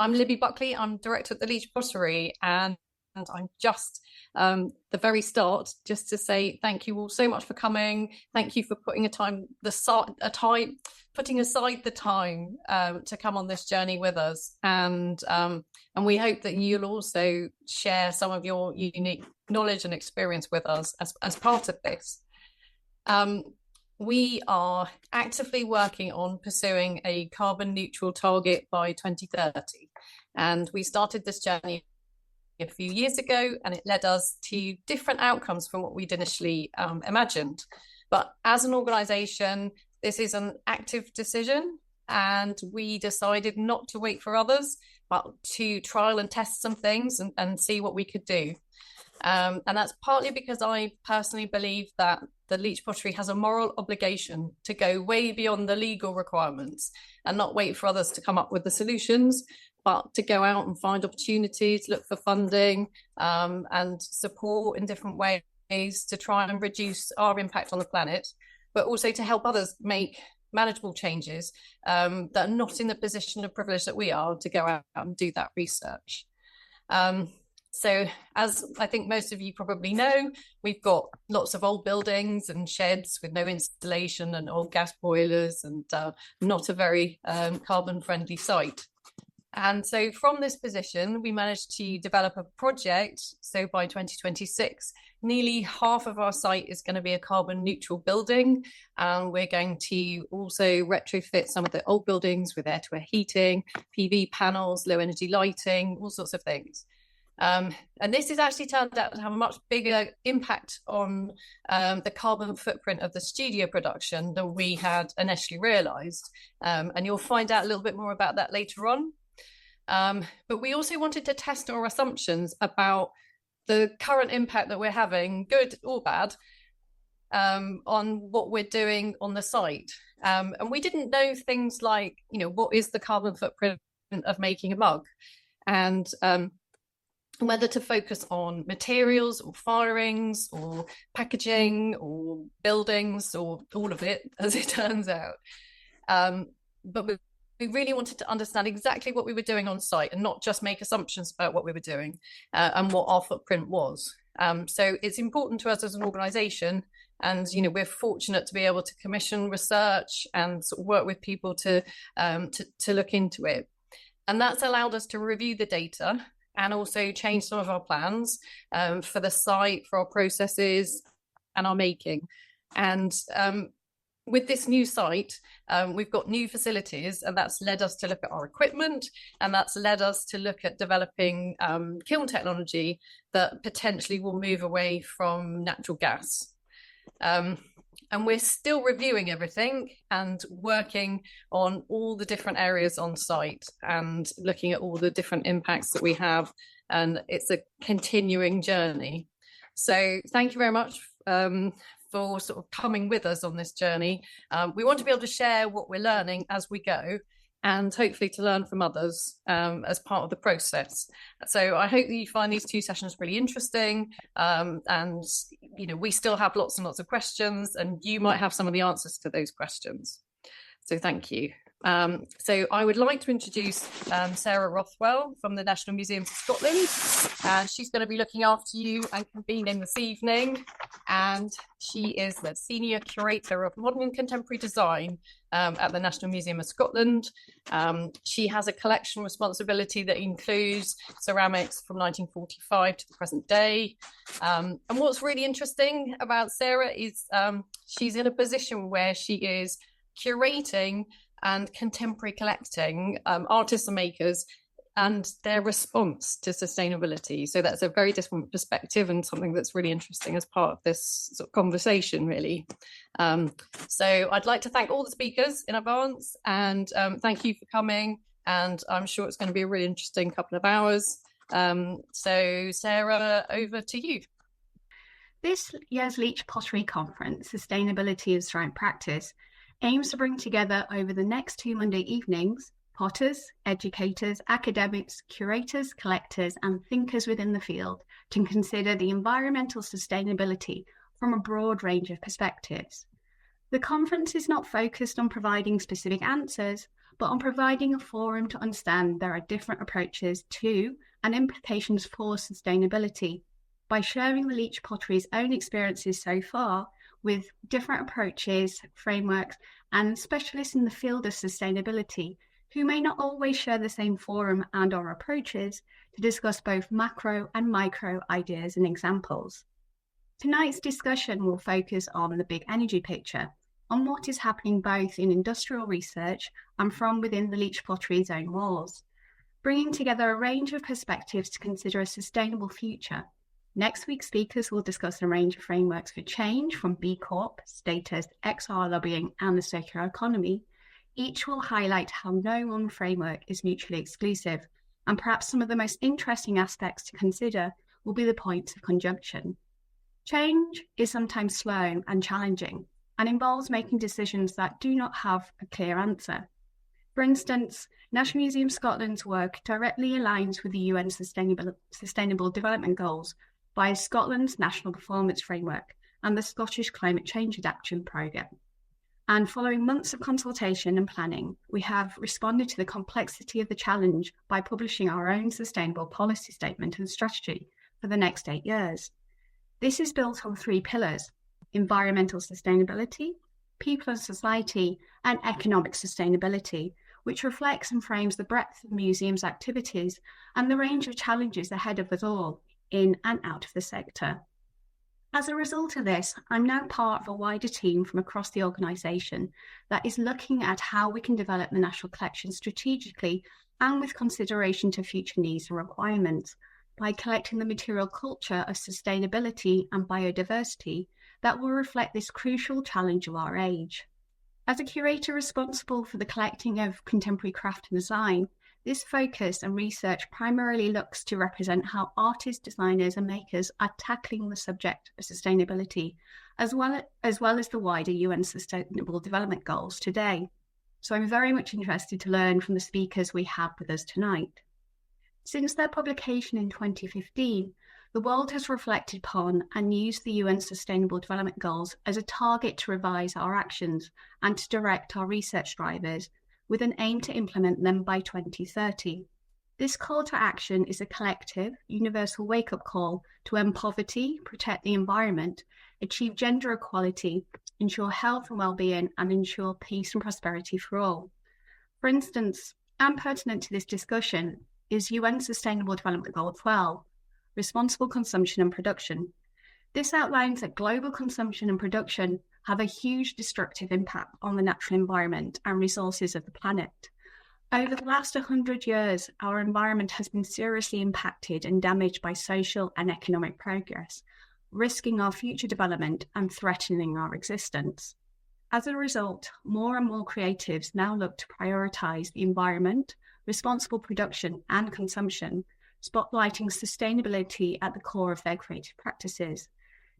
I'm Libby Buckley. I'm director at the Leach Pottery, and I'm just the very start just to say thank you all so much for coming. Thank you for putting putting aside the time to come on this journey with us, and we hope that you'll also share some of your unique knowledge and experience with us as part of this. We are actively working on pursuing a carbon neutral target by 2030. And we started this journey a few years ago, and it led us to different outcomes from what we'd initially imagined. But as an organisation, this is an active decision, and we decided not to wait for others, but to trial and test some things and see what we could do. And that's partly because I personally believe that the Leach Pottery has a moral obligation to go way beyond the legal requirements and not wait for others to come up with the solutions, but to go out and find opportunities, look for funding and support in different ways to try and reduce our impact on the planet, but also to help others make manageable changes that are not in the position of privilege that we are to go out and do that research. So as I think most of you probably know, we've got lots of old buildings and sheds with no installation and old gas boilers and not a very carbon friendly site. And so from this position, we managed to develop a project. So by 2026, nearly half of our site is going to be a carbon neutral building. And we're going to also retrofit some of the old buildings with air-to-air heating, PV panels, low energy lighting, all sorts of things. And this has actually turned out to have a much bigger impact on the carbon footprint of the studio production than we had initially realised. And you'll find out a little bit more about that later on. But we also wanted to test our assumptions about the current impact that we're having, good or bad, on what we're doing on the site. And we didn't know things like, what is the carbon footprint of making a mug? And whether to focus on materials or firings or packaging or buildings or all of it, as it turns out. But we really wanted to understand exactly what we were doing on site and not just make assumptions about what we were doing and what our footprint was. So it's important to us as an organisation, and we're fortunate to be able to commission research and sort of work with people to look into it. And that's allowed us to review the data and also change some of our plans for the site, for our processes and our making. And with this new site, we've got new facilities, and that's led us to look at our equipment, and that's led us to look at developing kiln technology that potentially will move away from natural gas. And we're still reviewing everything and working on all the different areas on site and looking at all the different impacts that we have. And it's a continuing journey. So thank you very much for sort of coming with us on this journey. We want to be able to share what we're learning as we go, and hopefully to learn from others as part of the process. So I hope that you find these two sessions really interesting, and we still have lots and lots of questions, and you might have some of the answers to those questions. So thank you. So I would like to introduce Sarah Rothwell from the National Museums of Scotland. She's going to be looking after you and convening this evening. And she is the Senior Curator of Modern and Contemporary Design at the National Museum of Scotland. She has a collection responsibility that includes ceramics from 1945 to the present day. And what's really interesting about Sarah is she's in a position where she is curating and contemporary collecting artists and makers and their response to sustainability. So that's a very different perspective and something that's really interesting as part of this sort of conversation, really. So I'd like to thank all the speakers in advance, and thank you for coming. And I'm sure it's going to be a really interesting couple of hours. So Sarah, over to you. This year's Leach Pottery Conference, Sustainability as Ceramic Practice, aims to bring together over the next 2 Monday evenings potters, educators, academics, curators, collectors and thinkers within the field to consider the environmental sustainability from a broad range of perspectives. The conference is not focused on providing specific answers, but on providing a forum to understand there are different approaches to and implications for sustainability by sharing the Leach Pottery's own experiences so far with different approaches, frameworks, and specialists in the field of sustainability who may not always share the same forum and or approaches to discuss both macro and micro ideas and examples. Tonight's discussion will focus on the big energy picture, on what is happening both in industrial research and from within the Leach Pottery's own walls, bringing together a range of perspectives to consider a sustainable future. Next week's speakers will discuss a range of frameworks for change from B Corp, status, XR lobbying, and the circular economy. Each will highlight how no one framework is mutually exclusive, and perhaps some of the most interesting aspects to consider will be the points of conjunction. Change is sometimes slow and challenging, and involves making decisions that do not have a clear answer. For instance, National Museum Scotland's work directly aligns with the UN Sustainable Development Goals via Scotland's National Performance Framework and the Scottish Climate Change Adaptation Programme. And following months of consultation and planning, we have responded to the complexity of the challenge by publishing our own sustainable policy statement and strategy for the next 8 years. This is built on 3 pillars: environmental sustainability, people and society, and economic sustainability, which reflects and frames the breadth of the museum's activities and the range of challenges ahead of us all, in and out of the sector. As a result of this, I'm now part of a wider team from across the organisation that is looking at how we can develop the National Collection strategically and with consideration to future needs and requirements by collecting the material culture of sustainability and biodiversity that will reflect this crucial challenge of our age. As a curator responsible for the collecting of contemporary craft and design, this focus and research primarily looks to represent how artists, designers and makers are tackling the subject of sustainability, as well as the wider UN Sustainable Development Goals today. So I'm very much interested to learn from the speakers we have with us tonight. Since their publication in 2015, the world has reflected upon and used the UN Sustainable Development Goals as a target to revise our actions and to direct our research drivers, with an aim to implement them by 2030. This call to action is a collective, universal wake-up call to end poverty, protect the environment, achieve gender equality, ensure health and well-being, and ensure peace and prosperity for all. For instance, and pertinent to this discussion, is UN Sustainable Development Goal 12, responsible consumption and production. This outlines that global consumption and production have a huge destructive impact on the natural environment and resources of the planet. Over the last 100 years, our environment has been seriously impacted and damaged by social and economic progress, risking our future development and threatening our existence. As a result, more and more creatives now look to prioritise the environment, responsible production and consumption, spotlighting sustainability at the core of their creative practices,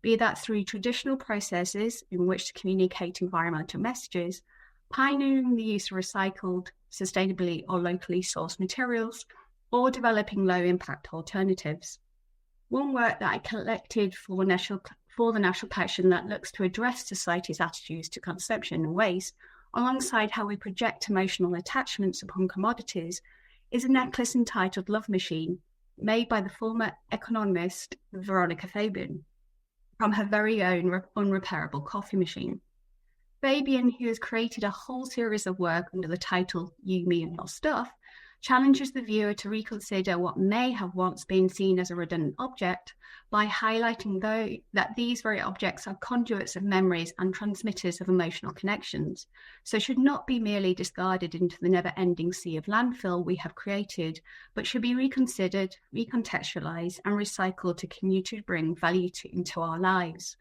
be that through traditional processes in which to communicate environmental messages, pioneering the use of recycled, sustainably or locally sourced materials, or developing low-impact alternatives. One work that I collected for the National Collection that looks to address society's attitudes to consumption and waste, alongside how we project emotional attachments upon commodities, is a necklace entitled Love Machine, made by the former economist Veronica Fabian, from her very own unrepairable coffee machine. Fabian, who has created a whole series of work under the title You, Me and Your Stuff, challenges the viewer to reconsider what may have once been seen as a redundant object by highlighting that these very objects are conduits of memories and transmitters of emotional connections, so should not be merely discarded into the never-ending sea of landfill we have created, but should be reconsidered, recontextualised and recycled to continue to bring value into our lives.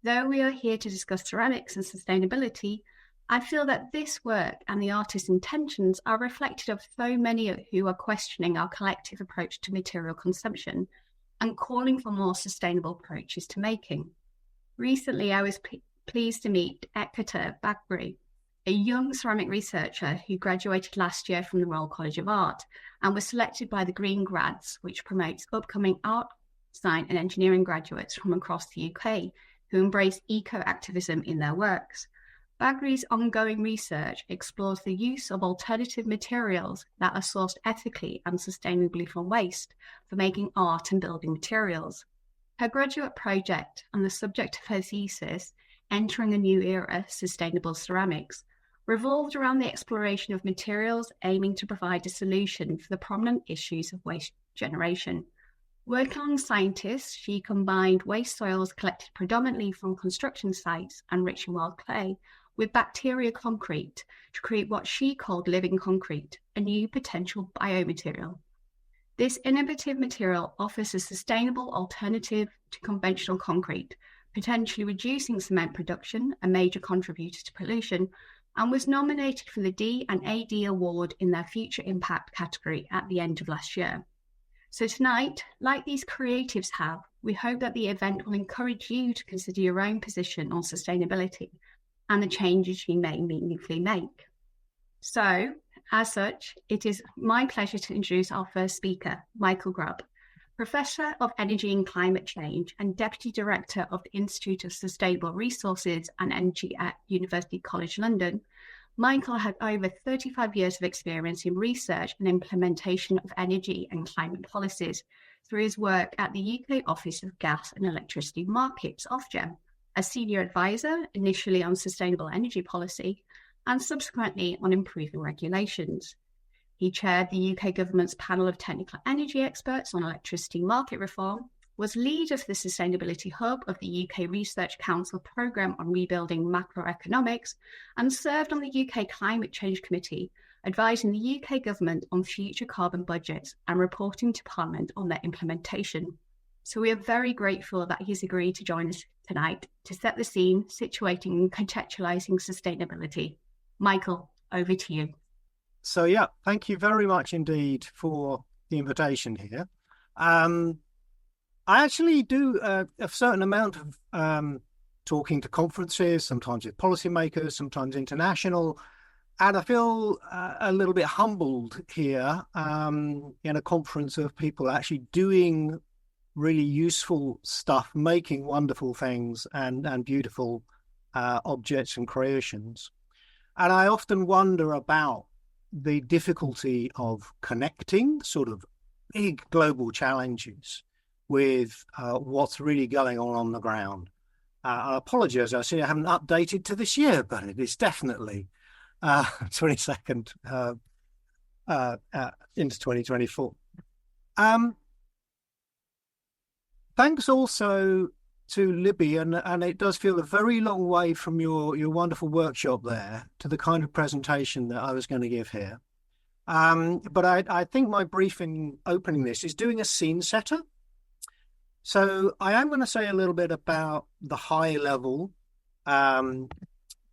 Though we are here to discuss ceramics and sustainability, I feel that this work and the artist's intentions are reflective of so many who are questioning our collective approach to material consumption and calling for more sustainable approaches to making. Recently, I was pleased to meet Ekata Buckley, a young ceramic researcher who graduated last year from the Royal College of Art and was selected by the Green Grads, which promotes upcoming art, design and engineering graduates from across the UK who embrace eco-activism in their works. Bagri's ongoing research explores the use of alternative materials that are sourced ethically and sustainably from waste for making art and building materials. Her graduate project and the subject of her thesis, Entering a New Era, Sustainable Ceramics, revolved around the exploration of materials aiming to provide a solution for the prominent issues of waste generation. Working on scientists, she combined waste soils collected predominantly from construction sites and rich in wild clay with bacteria concrete to create what she called living concrete, a new potential biomaterial. This innovative material offers a sustainable alternative to conventional concrete, potentially reducing cement production, a major contributor to pollution, and was nominated for the D and AD award in their Future Impact category at the end of last year. So tonight, like these creatives have, we hope that the event will encourage you to consider your own position on sustainability and the changes you may meaningfully make. So, as such, it is my pleasure to introduce our first speaker, Michael Grubb, Professor of Energy and Climate Change and Deputy Director of the Institute of Sustainable Resources and Energy at University College London. Michael had over 35 years of experience in research and implementation of energy and climate policies through his work at the UK Office of Gas and Electricity Markets, Ofgem, as Senior Advisor, initially on sustainable energy policy, and subsequently on improving regulations. He chaired the UK government's panel of technical energy experts on electricity market reform, was lead of the Sustainability Hub of the UK Research Council programme on rebuilding macroeconomics, and served on the UK Climate Change Committee, advising the UK government on future carbon budgets and reporting to Parliament on their implementation. So we are very grateful that he's agreed to join us tonight to set the scene, situating and contextualising sustainability. Michael, over to you. So yeah, thank you very much indeed for the invitation here. I actually do a certain amount of talking to conferences, sometimes with policymakers, sometimes international, and I feel a little bit humbled here in a conference of people actually doing really useful stuff, making wonderful things and beautiful objects and creations. And I often wonder about the difficulty of connecting sort of big global challenges with what's really going on the ground. I apologise, I see I haven't updated to this year, but it is definitely 22nd into 2024. Thanks also to Libby, and it does feel a very long way from your wonderful workshop there to the kind of presentation that I was going to give here. But I think my brief in opening this is doing a scene setter. So I am going to say a little bit about the high level,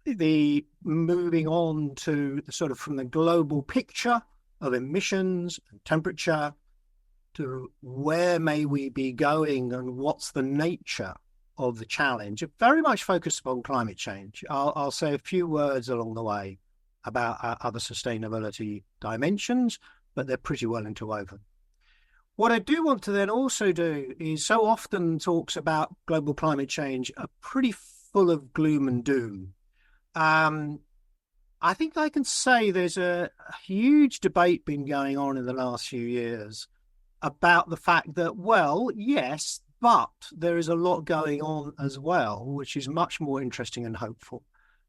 the moving on to the sort of from the global picture of emissions and temperature to where may we be going and what's the nature of the challenge. Very much focused upon climate change. I'll say a few words along the way about other sustainability dimensions, but they're pretty well interwoven. What I do want to then also do is so often talks about global climate change are pretty full of gloom and doom. I think I can say there's a huge debate been going on in the last few years about the fact that, well, yes, but there is a lot going on as well, which is much more interesting and hopeful.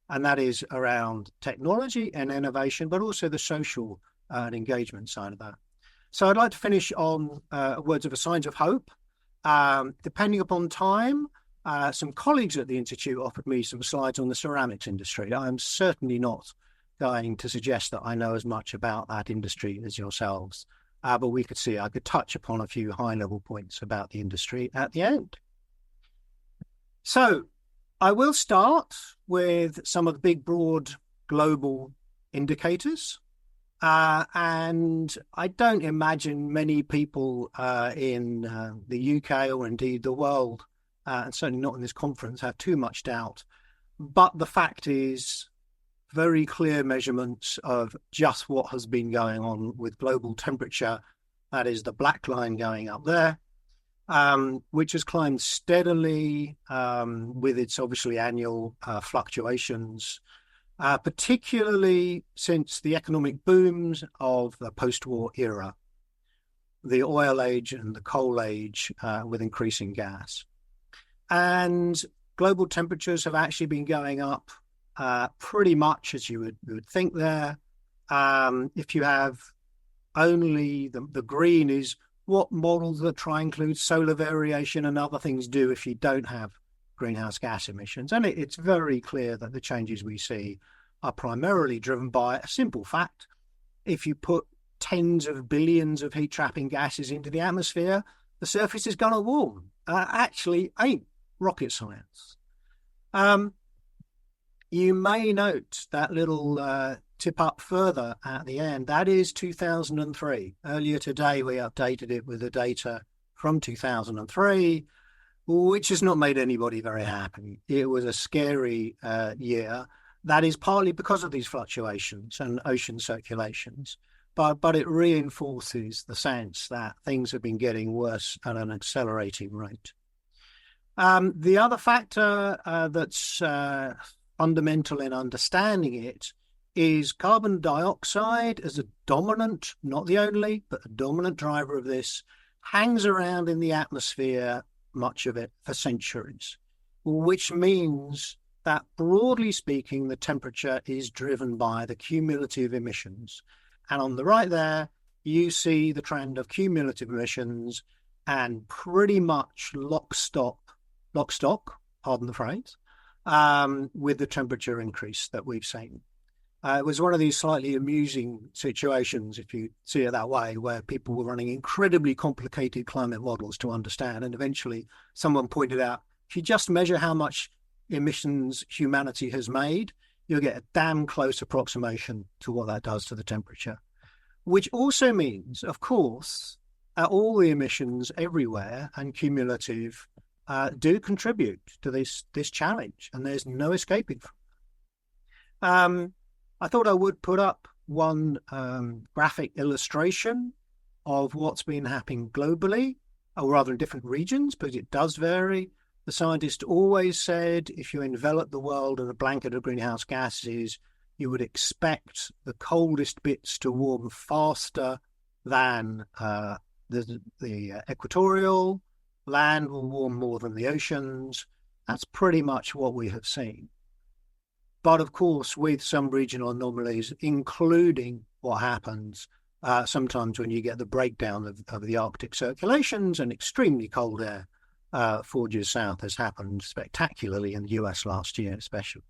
And that is around technology and innovation, but also the social and engagement side of that. So I'd like to finish on words of a signs of hope. Depending upon time, some colleagues at the Institute offered me some slides on the ceramics industry. I'm certainly not going to suggest that I know as much about that industry as yourselves. But we could see I could touch upon a few high-level points about the industry at the end. So I will start with some of the big, broad global indicators. And I don't imagine many people in the UK or indeed the world, and certainly not in this conference, have too much doubt. But the fact is, very clear measurements of just what has been going on with global temperature. That is the black line going up there, which has climbed steadily with its obviously annual fluctuations. particularly since the economic booms of the post-war era, the oil age and the coal age with increasing gas. And global temperatures have actually been going up pretty much as you would think there. If you have only the green is what models that try and include solar variation and other things do if you don't have greenhouse gas emissions. And it's very clear that the changes we see are primarily driven by a simple fact. If you put tens of billions of heat trapping gases into the atmosphere, the surface is going to warm. Actually ain't rocket science. You may note that little tip up further at the end. That is 2003. Earlier today, we updated it with the data from 2003, which has not made anybody very happy. It was a scary year. That is partly because of these fluctuations and ocean circulations, but it reinforces the sense that things have been getting worse at an accelerating rate. The other factor that's fundamental in understanding it is carbon dioxide as a dominant, not the only, but a dominant driver of this, hangs around in the atmosphere, much of it, for centuries, which means that broadly speaking, the temperature is driven by the cumulative emissions. And on the right there, you see the trend of cumulative emissions and pretty much lock stock, pardon the phrase, with the temperature increase that we've seen. It was one of these slightly amusing situations, if you see it that way, where people were running incredibly complicated climate models to understand. And eventually someone pointed out, if you just measure how much emissions humanity has made, you'll get a damn close approximation to what that does to the temperature. Which also means, of course, all the emissions everywhere and cumulative do contribute to this challenge, and there's no escaping from it. I thought I would put up one graphic illustration of what's been happening globally, or rather in different regions, but it does vary. The scientist always said if you envelop the world in a blanket of greenhouse gases, you would expect the coldest bits to warm faster than the equatorial. Land will warm more than the oceans. That's pretty much what we have seen. But of course, with some regional anomalies, including what happens sometimes when you get the breakdown of the Arctic circulations and extremely cold air forges south, has happened spectacularly in the US last year, especially.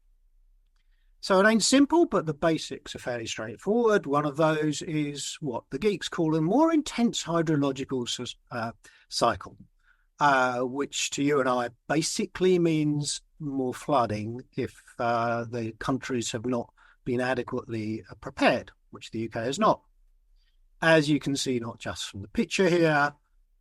So it ain't simple, but the basics are fairly straightforward. One of those is what the geeks call a more intense hydrological cycle, which to you and I basically means more flooding if the countries have not been adequately prepared, which the UK has not. As you can see, not just from the picture here,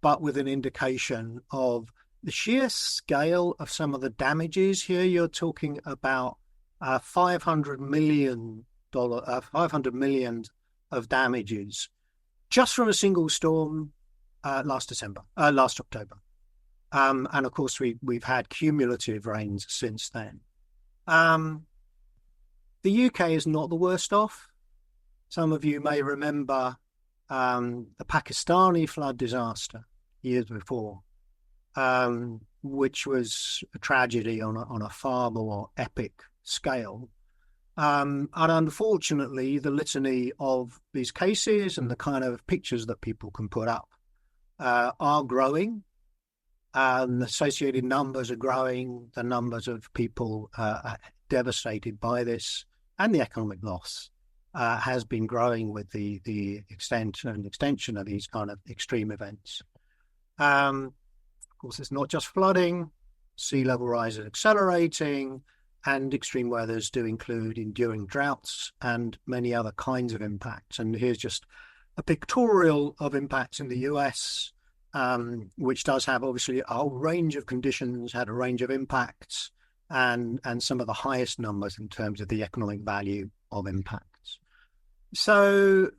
but with an indication of the sheer scale of some of the damages here. You're talking about $500 million of damages just from a single storm last October. And of course, we've had cumulative rains since then. The UK is not the worst off. Some of you may remember the Pakistani flood disaster years before, which was a tragedy on a far more epic scale. And unfortunately, the litany of these cases and the kind of pictures that people can put up are growing. The associated numbers are growing. The numbers of people devastated by this and the economic loss has been growing with the extent and extension of these kind of extreme events. Of course, it's not just flooding. Sea level rise is accelerating, and extreme weathers do include enduring droughts and many other kinds of impacts. And here's just a pictorial of impacts in the US, which does have obviously a whole range of conditions, had a range of impacts, and some of the highest numbers in terms of the economic value of impacts. So,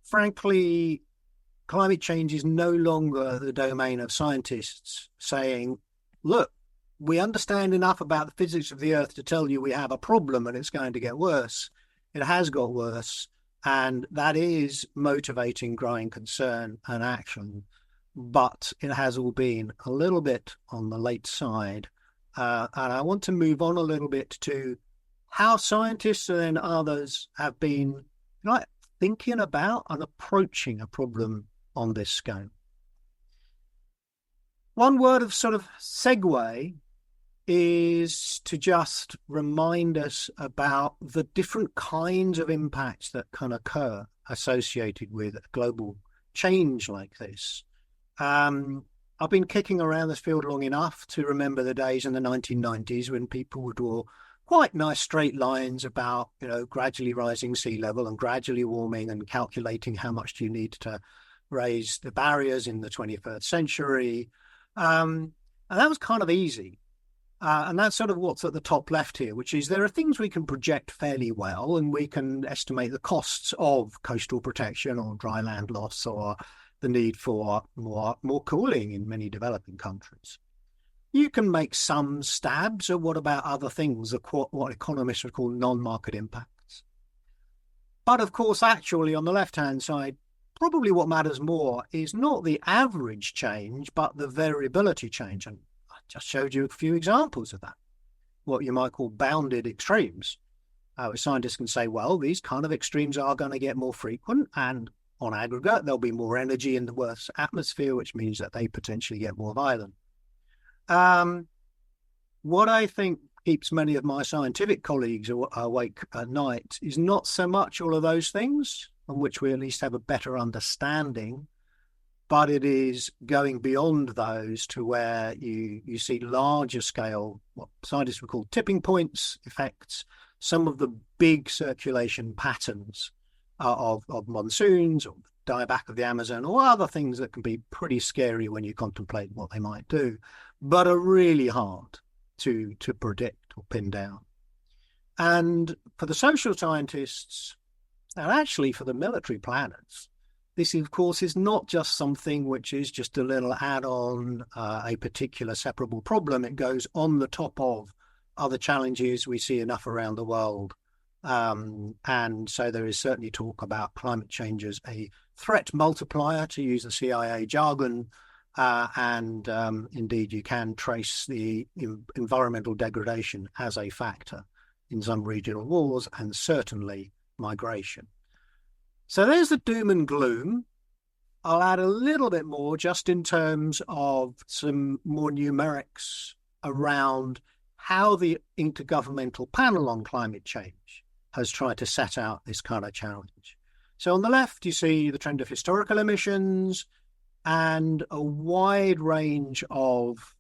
frankly, climate change is no longer the domain of scientists saying, look, we understand enough about the physics of the Earth to tell you we have a problem and it's going to get worse. It has got worse, and that is motivating growing concern and action. But it has all been a little bit on the late side. And I want to move on a little bit to how scientists and others have been thinking about and approaching a problem on this scale. One word of sort of segue is to just remind us about the different kinds of impacts that can occur associated with a global change like this. I've been kicking around this field long enough to remember the days in the 1990s when people would draw quite nice straight lines about, gradually rising sea level and gradually warming and calculating how much do you need to raise the barriers in the 21st century. And that was kind of easy. And that's sort of what's at the top left here, which is there are things we can project fairly well, and we can estimate the costs of coastal protection or dry land loss or the need for more cooling in many developing countries. You can make some stabs at what about other things, what economists would call non-market impacts. But of course, actually, on the left-hand side, probably what matters more is not the average change, but the variability change. And I just showed you a few examples of that, what you might call bounded extremes. Scientists can say, well, these kind of extremes are going to get more frequent, and on aggregate, there'll be more energy in the Earth's atmosphere, which means that they potentially get more violent. What I think keeps many of my scientific colleagues awake at night is not so much all of those things, on which we at least have a better understanding, but it is going beyond those to where you see larger scale, what scientists would call tipping points effects, some of the big circulation patterns of monsoons or dieback of the Amazon or other things that can be pretty scary when you contemplate what they might do, but are really hard to predict or pin down. And for the social scientists, and actually for the military planners, this, of course, is not just something which is just a little add-on, a particular separable problem. It goes on the top of other challenges we see enough around the world. And so there is certainly talk about climate change as a threat multiplier, to use the CIA jargon. And indeed, you can trace the environmental degradation as a factor in some regional wars and certainly migration. So there's the doom and gloom. I'll add a little bit more just in terms of some more numerics around how the Intergovernmental Panel on Climate Change has tried to set out this kind of challenge. So on the left, you see the trend of historical emissions and a wide range of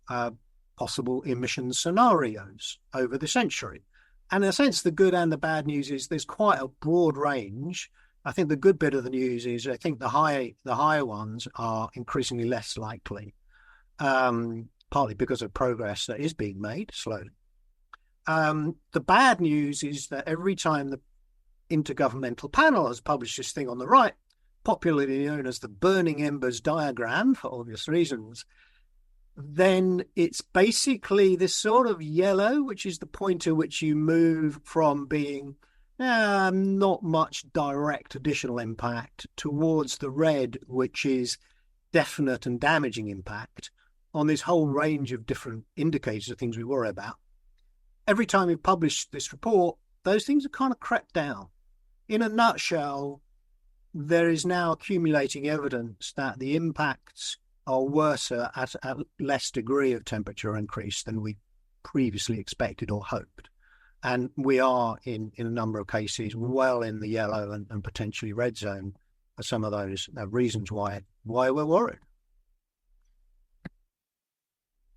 possible emission scenarios over the century. And in a sense, the good and the bad news is there's quite a broad range. I think the good bit of the news is I think the higher ones are increasingly less likely, partly because of progress that is being made slowly. The bad news is that every time the Intergovernmental Panel has published this thing on the right, popularly known as the burning embers diagram for obvious reasons, then it's basically this sort of yellow, which is the point at which you move from being not much direct additional impact towards the red, which is definite and damaging impact on this whole range of different indicators of things we worry about. Every time we publish this report, those things have kind of crept down. In a nutshell, there is now accumulating evidence that the impacts are worse at a less degree of temperature increase than we previously expected or hoped. And we are, in a number of cases, well in the yellow and potentially red zone for some of those reasons why we're worried.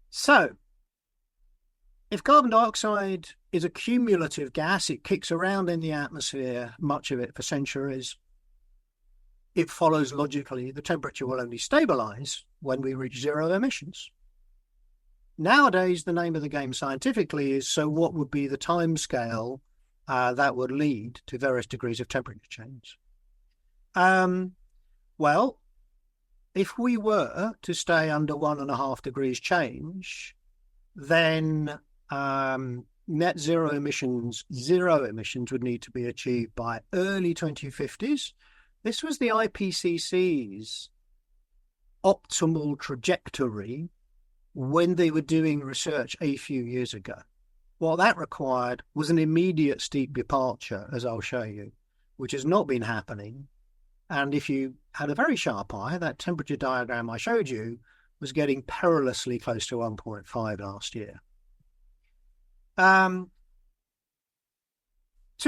So, if carbon dioxide is a cumulative gas, it kicks around in the atmosphere, much of it for centuries, it follows logically the temperature will only stabilize when we reach zero emissions. Nowadays, the name of the game scientifically is, so what would be the time scale that would lead to various degrees of temperature change? Well, if we were to stay under 1.5 degrees change, then net zero emissions would need to be achieved by early 2050s. This was the IPCC's optimal trajectory when they were doing research a few years ago. What that required was an immediate steep departure, as I'll show you, which has not been happening. And if you had a very sharp eye, that temperature diagram I showed you was getting perilously close to 1.5 last year. 2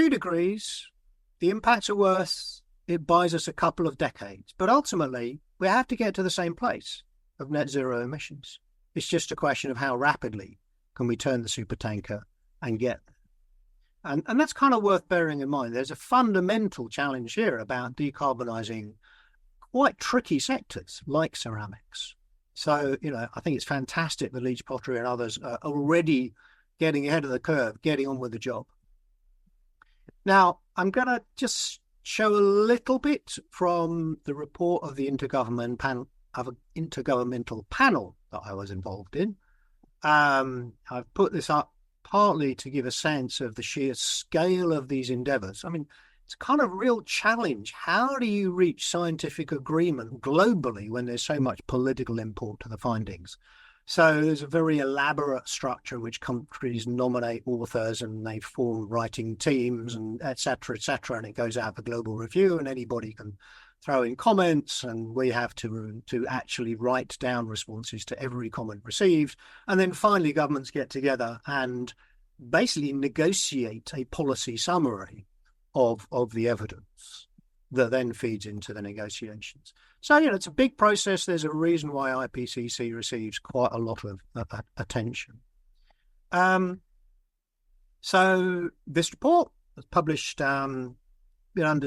degrees, the impacts are worse. It buys us a couple of decades. But ultimately, we have to get to the same place of net zero emissions. It's just a question of how rapidly can we turn the supertanker and get there. And that's kind of worth bearing in mind. There's a fundamental challenge here about decarbonising quite tricky sectors like ceramics. So, I think it's fantastic that Leach Pottery and others are already getting ahead of the curve, getting on with the job. Now, I'm going to just show a little bit from the report of the intergovernmental panel that I was involved in. I've put this up partly to give a sense of the sheer scale of these endeavours. I mean, it's kind of a real challenge. How do you reach scientific agreement globally when there's so much political import to the findings? So there's a very elaborate structure which countries nominate authors and they form writing teams and et cetera, and it goes out for global review and anybody can throw in comments and we have to actually write down responses to every comment received. And then finally governments get together and basically negotiate a policy summary of the evidence that then feeds into the negotiations. So, it's a big process. There's a reason why IPCC receives quite a lot of attention. So this report was published under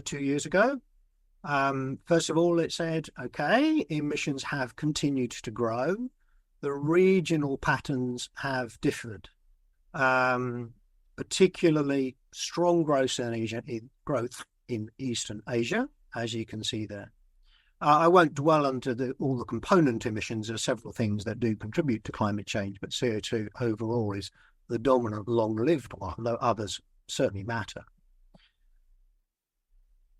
2 years ago. First of all, it said, okay, emissions have continued to grow. The regional patterns have differed, particularly strong growth in Eastern Asia, as you can see there. I won't dwell onto all the component emissions. There are several things that do contribute to climate change, but CO2 overall is the dominant long-lived one, though others certainly matter.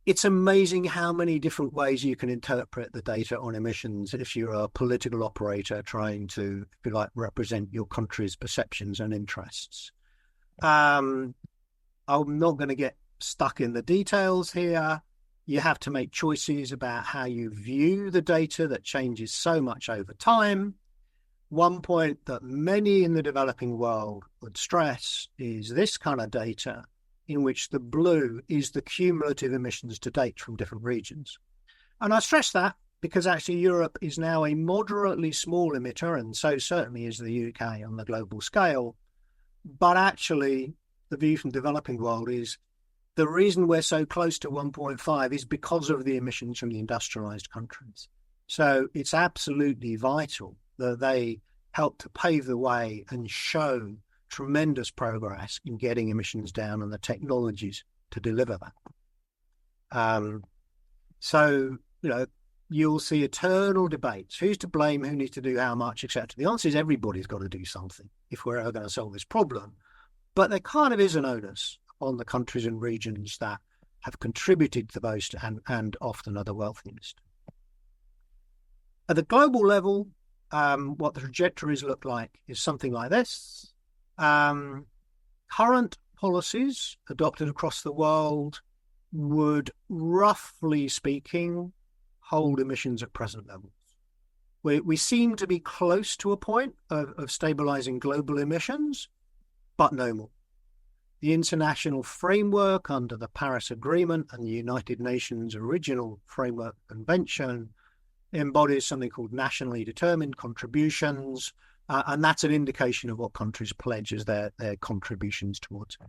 It's amazing how many different ways you can interpret the data on emissions if you're a political operator trying to, if you like, represent your country's perceptions and interests. I'm not going to get stuck in the details here. You have to make choices about how you view the data that changes so much over time. One point that many in the developing world would stress is this kind of data in which the blue is the cumulative emissions to date from different regions. And I stress that because actually Europe is now a moderately small emitter, and so certainly is the UK on the global scale. But actually, the view from the developing world is the reason we're so close to 1.5 is because of the emissions from the industrialized countries. So it's absolutely vital that they help to pave the way and show tremendous progress in getting emissions down and the technologies to deliver that. So, you'll see eternal debates. Who's to blame? Who needs to do how much, etc. The answer is everybody's got to do something if we're ever going to solve this problem. But there kind of is an onus on the countries and regions that have contributed the most and often are the wealthiest. At the global level, what the trajectories look like is something like this. Current policies adopted across the world would, roughly speaking, hold emissions at present levels. We seem to be close to a point of stabilizing global emissions, but no more. The international framework under the Paris Agreement and the United Nations original framework convention embodies something called nationally determined contributions, and that's an indication of what countries pledge as their contributions towards it.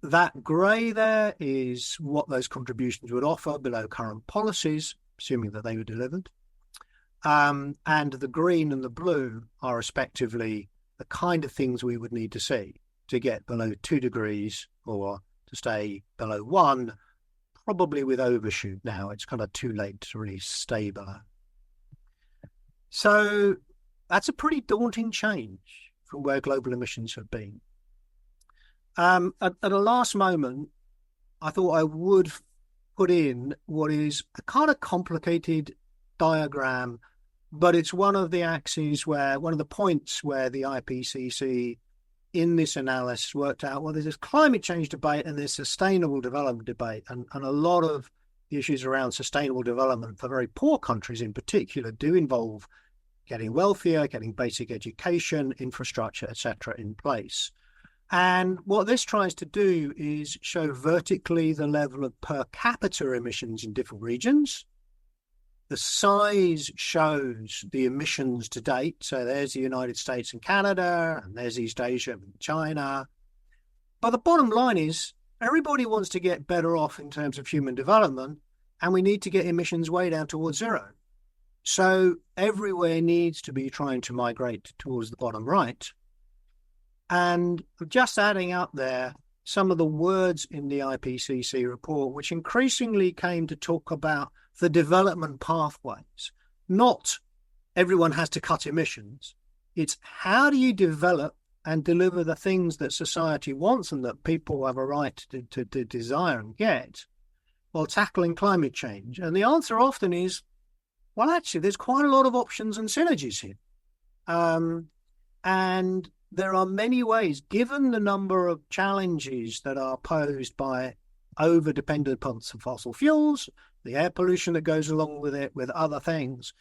That grey there is what those contributions would offer below current policies, assuming that they were delivered. And the green and the blue are respectively the kind of things we would need to see to get below 2 degrees or to stay below 1, probably with overshoot now. It's kind of too late to really stay below. So that's a pretty daunting change from where global emissions have been. At a last moment, I thought I would put in what is a kind of complicated diagram, but it's one of the points where the IPCC in this analysis worked out, well, there's this climate change debate and there's sustainable development debate. And a lot of the issues around sustainable development for very poor countries in particular do involve getting wealthier, getting basic education, infrastructure, etc. in place. And what this tries to do is show vertically the level of per capita emissions in different regions. The size shows the emissions to date. So there's the United States and Canada, and there's East Asia and China. But the bottom line is everybody wants to get better off in terms of human development, and we need to get emissions way down towards zero. So everywhere needs to be trying to migrate towards the bottom right. And just adding up there some of the words in the IPCC report, which increasingly came to talk about the development pathways. Not everyone has to cut emissions. It's how do you develop and deliver the things that society wants and that people have a right to desire and get while tackling climate change. And the answer often is, well, actually, there's quite a lot of options and synergies here. And there are many ways, given the number of challenges that are posed by over-dependence on fossil fuels, the air pollution that goes along with it, with other things,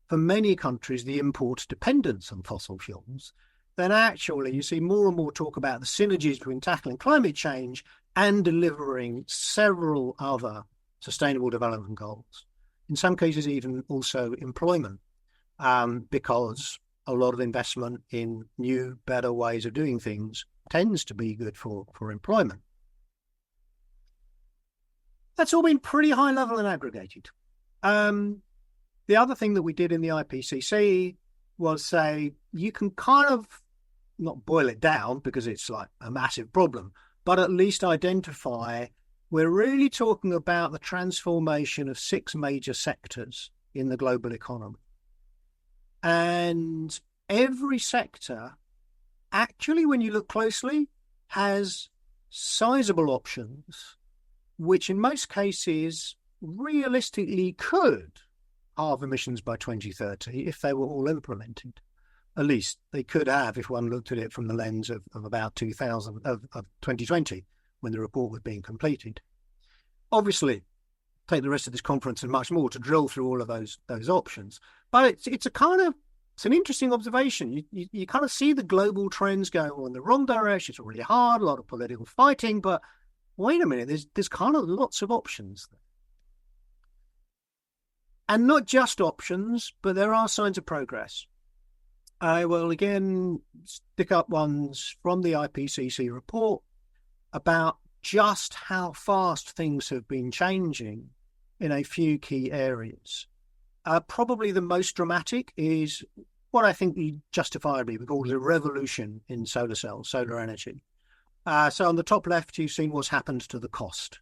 for many countries, the import dependence on fossil fuels, then actually you see more and more talk about the synergies between tackling climate change and delivering several other sustainable development goals. In some cases, even also employment, because a lot of investment in new, better ways of doing things tends to be good for employment. That's all been pretty high level and aggregated. The other thing that we did in the IPCC was say, you can kind of not boil it down because it's like a massive problem, but at least identify we're really talking about the transformation of 6 major sectors in the global economy. And every sector, actually, when you look closely, has sizable options, which in most cases realistically could halve emissions by 2030 if they were all implemented. At least they could have if one looked at it from the lens of about 2020, when the report was being completed. Obviously, take the rest of this conference and much more to drill through all of those options. But it's an interesting observation. You kind of see the global trends going in the wrong direction. It's really hard, a lot of political fighting, but wait a minute, there's kind of lots of options there. And not just options, but there are signs of progress. I will again stick up ones from the IPCC report about just how fast things have been changing in a few key areas. Probably the most dramatic is what I think we justifiably would call a revolution in solar cells, solar energy. So on the top left, you've seen what's happened to the cost.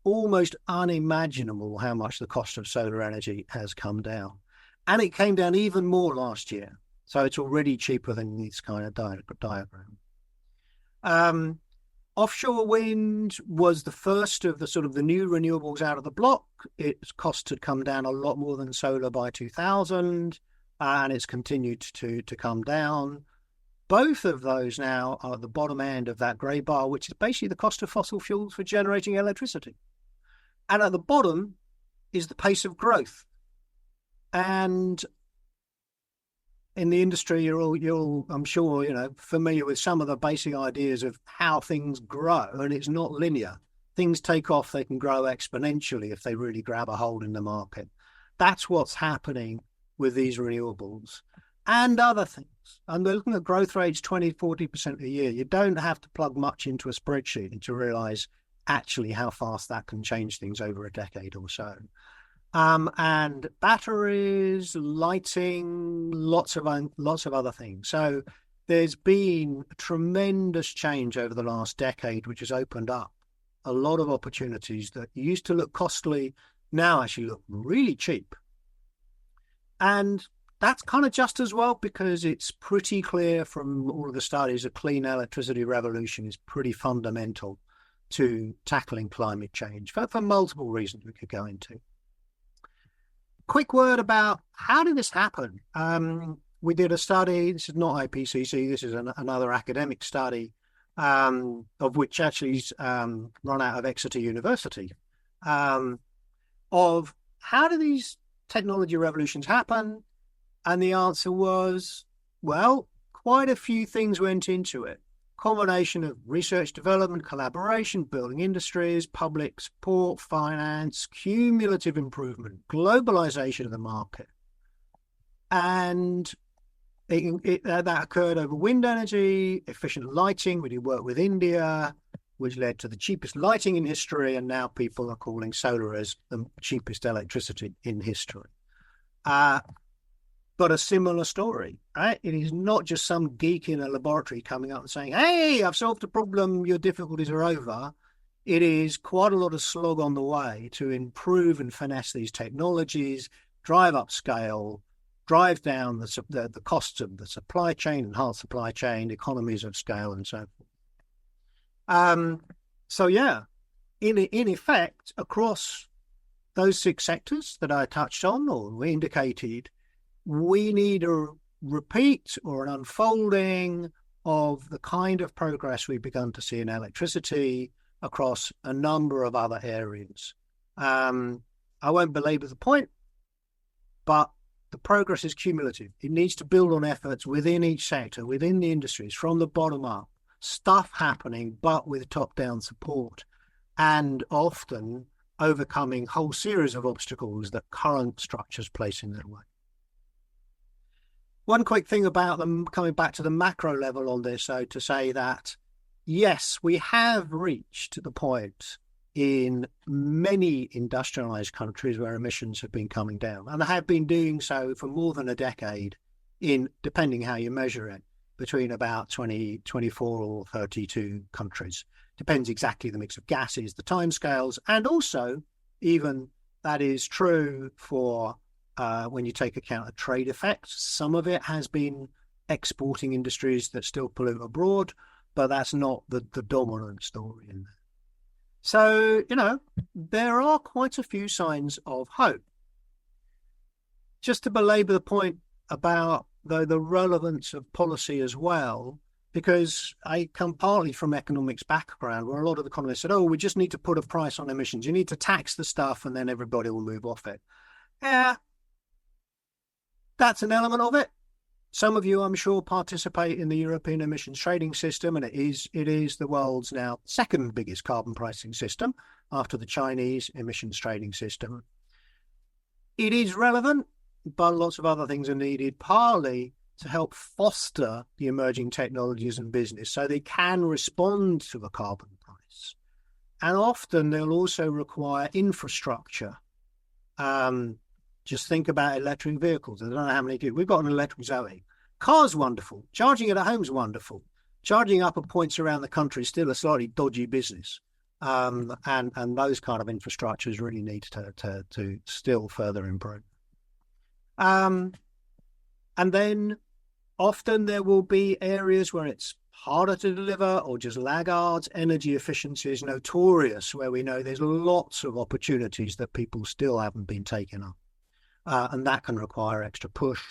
Almost unimaginable how much the cost of solar energy has come down. And it came down even more last year. So it's already cheaper than this kind of diagram. Offshore wind was the first of the sort of the new renewables out of the block. Its cost had come down a lot more than solar by 2000, and it's continued to come down. Both of those now are at the bottom end of that grey bar, which is basically the cost of fossil fuels for generating electricity. And at the bottom is the pace of growth. And in the industry, you're I'm sure, familiar with some of the basic ideas of how things grow, and it's not linear. Things take off, they can grow exponentially if they really grab a hold in the market. That's what's happening with these renewables and other things. And we're looking at growth rates 20, 40% a year. You don't have to plug much into a spreadsheet to realize actually how fast that can change things over a decade or so. And batteries, lighting, lots of other things. So there's been a tremendous change over the last decade, which has opened up a lot of opportunities that used to look costly, now actually look really cheap. And that's kind of just as well, because it's pretty clear from all of the studies a clean electricity revolution is pretty fundamental to tackling climate change for multiple reasons we could go into. Quick word about how did this happen? We did a study. This is not IPCC. This is another academic study, of which actually is run out of Exeter University, of how do these technology revolutions happen? And the answer was, well, quite a few things went into it. Combination of research, development, collaboration, building industries, public support, finance, cumulative improvement, globalization of the market. And that occurred over wind energy, efficient lighting. We did work with India, which led to the cheapest lighting in history. And now people are calling solar as the cheapest electricity in history. But a similar story, right? It is not just some geek in a laboratory coming up and saying, hey, I've solved a problem, your difficulties are over. It is quite a lot of slog on the way to improve and finesse these technologies, drive up scale, drive down the costs of the supply chain, enhance supply chain, economies of scale, and so forth. So yeah, in effect, across those 6 sectors that I touched on or indicated, we need a repeat or an unfolding of the kind of progress we've begun to see in electricity across a number of other areas. I won't belabor the point, but the progress is cumulative. It needs to build on efforts within each sector, within the industries, from the bottom up, stuff happening, but with top-down support, and often overcoming a whole series of obstacles that current structures place in their way. One quick thing about them, coming back to the macro level on this, so to say that, yes, we have reached the point in many industrialized countries where emissions have been coming down, and they have been doing so for more than a decade in, depending how you measure it, between about 24 or 32 countries. Depends exactly the mix of gases, the timescales, and also even that is true for when you take account of trade effects. Some of it has been exporting industries that still pollute abroad, but that's not the dominant story in there. So, there are quite a few signs of hope. Just to belabor the point about the relevance of policy as well, because I come partly from economics background where a lot of economists said, oh, we just need to put a price on emissions. You need to tax the stuff and then everybody will move off it. Yeah. That's an element of it. Some of you, I'm sure, participate in the European emissions trading system, and it is the world's now second biggest carbon pricing system after the Chinese emissions trading system. It is relevant, but lots of other things are needed, partly to help foster the emerging technologies and business so they can respond to a carbon price. And often they'll also require infrastructure. Just think about electric vehicles. I don't know how many do. We've got an electric Zoe. Car's wonderful. Charging it at home's wonderful. Charging up at points around the country is still a slightly dodgy business. And those kind of infrastructures really need to still further improve. And then often there will be areas where it's harder to deliver or just laggards. Energy efficiency is notorious, where we know there's lots of opportunities that people still haven't been taken up. And that can require extra push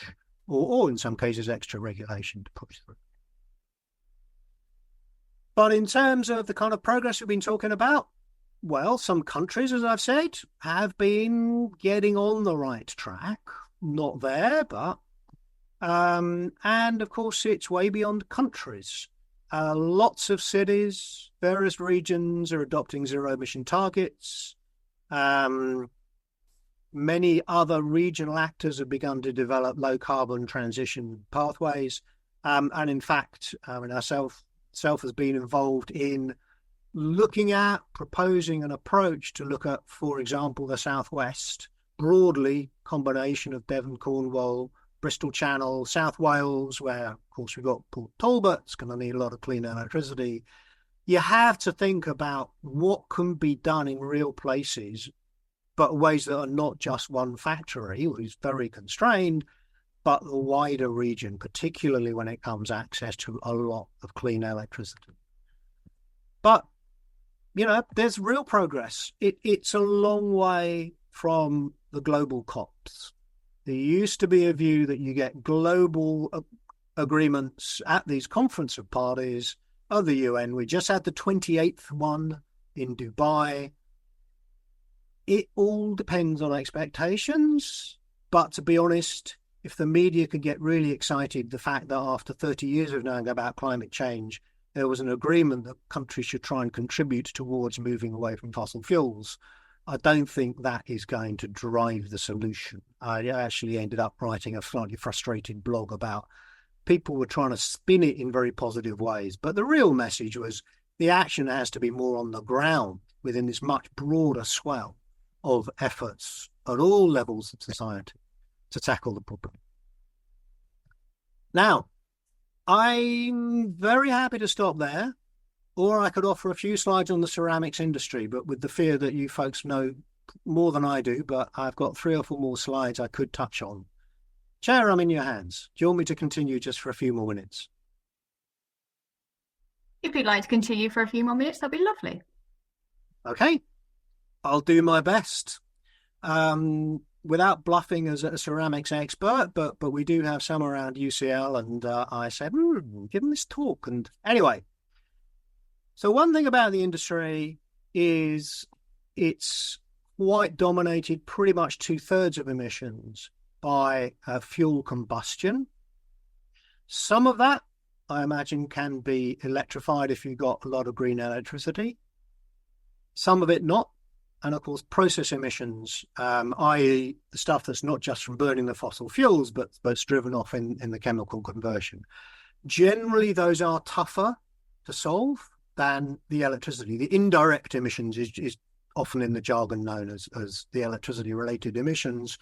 or in some cases extra regulation to push through. But in terms of the kind of progress we've been talking about, well, some countries, as I've said, have been getting on the right track. Not there, but and of course it's way beyond countries. Lots of cities, various regions are adopting zero emission targets. Many other regional actors have begun to develop low carbon transition pathways. And in fact, ourself has been involved in looking at proposing an approach to look at, for example, the Southwest, broadly combination of Devon, Cornwall, Bristol Channel, South Wales, where of course we've got Port Talbot. It's going to need a lot of clean electricity. You have to think about what can be done in real places, but ways that are not just one factory, which is very constrained, but the wider region, particularly when it comes access to a lot of clean electricity. But, there's real progress. It's a long way from the global COPs. There used to be a view that you get global agreements at these conference of parties of the UN. We just had the 28th one in Dubai. It all depends on expectations. But to be honest, if the media could get really excited, the fact that after 30 years of knowing about climate change, there was an agreement that countries should try and contribute towards moving away from fossil fuels, I don't think that is going to drive the solution. I actually ended up writing a slightly frustrated blog about people were trying to spin it in very positive ways. But the real message was the action has to be more on the ground within this much broader swell of efforts at all levels of society to tackle the problem. Now, I'm very happy to stop there, or I could offer a few slides on the ceramics industry, but with the fear that you folks know more than I do, but I've got 3 or 4 more slides I could touch on. Chair, I'm in your hands. Do you want me to continue just for a few more minutes? If you'd like to continue for a few more minutes, that'd be lovely. Okay, I'll do my best. Without bluffing as a ceramics expert, but we do have some around UCL, and I said, give them this talk. And anyway, so one thing about the industry is it's quite dominated, pretty much 2/3 of emissions by fuel combustion. Some of that, I imagine, can be electrified if you've got a lot of green electricity. Some of it not. And of course, process emissions, i.e. the stuff that's not just from burning the fossil fuels, but it's driven off in the chemical conversion. Generally, those are tougher to solve than the electricity. The indirect emissions is often in the jargon known as the electricity-related emissions.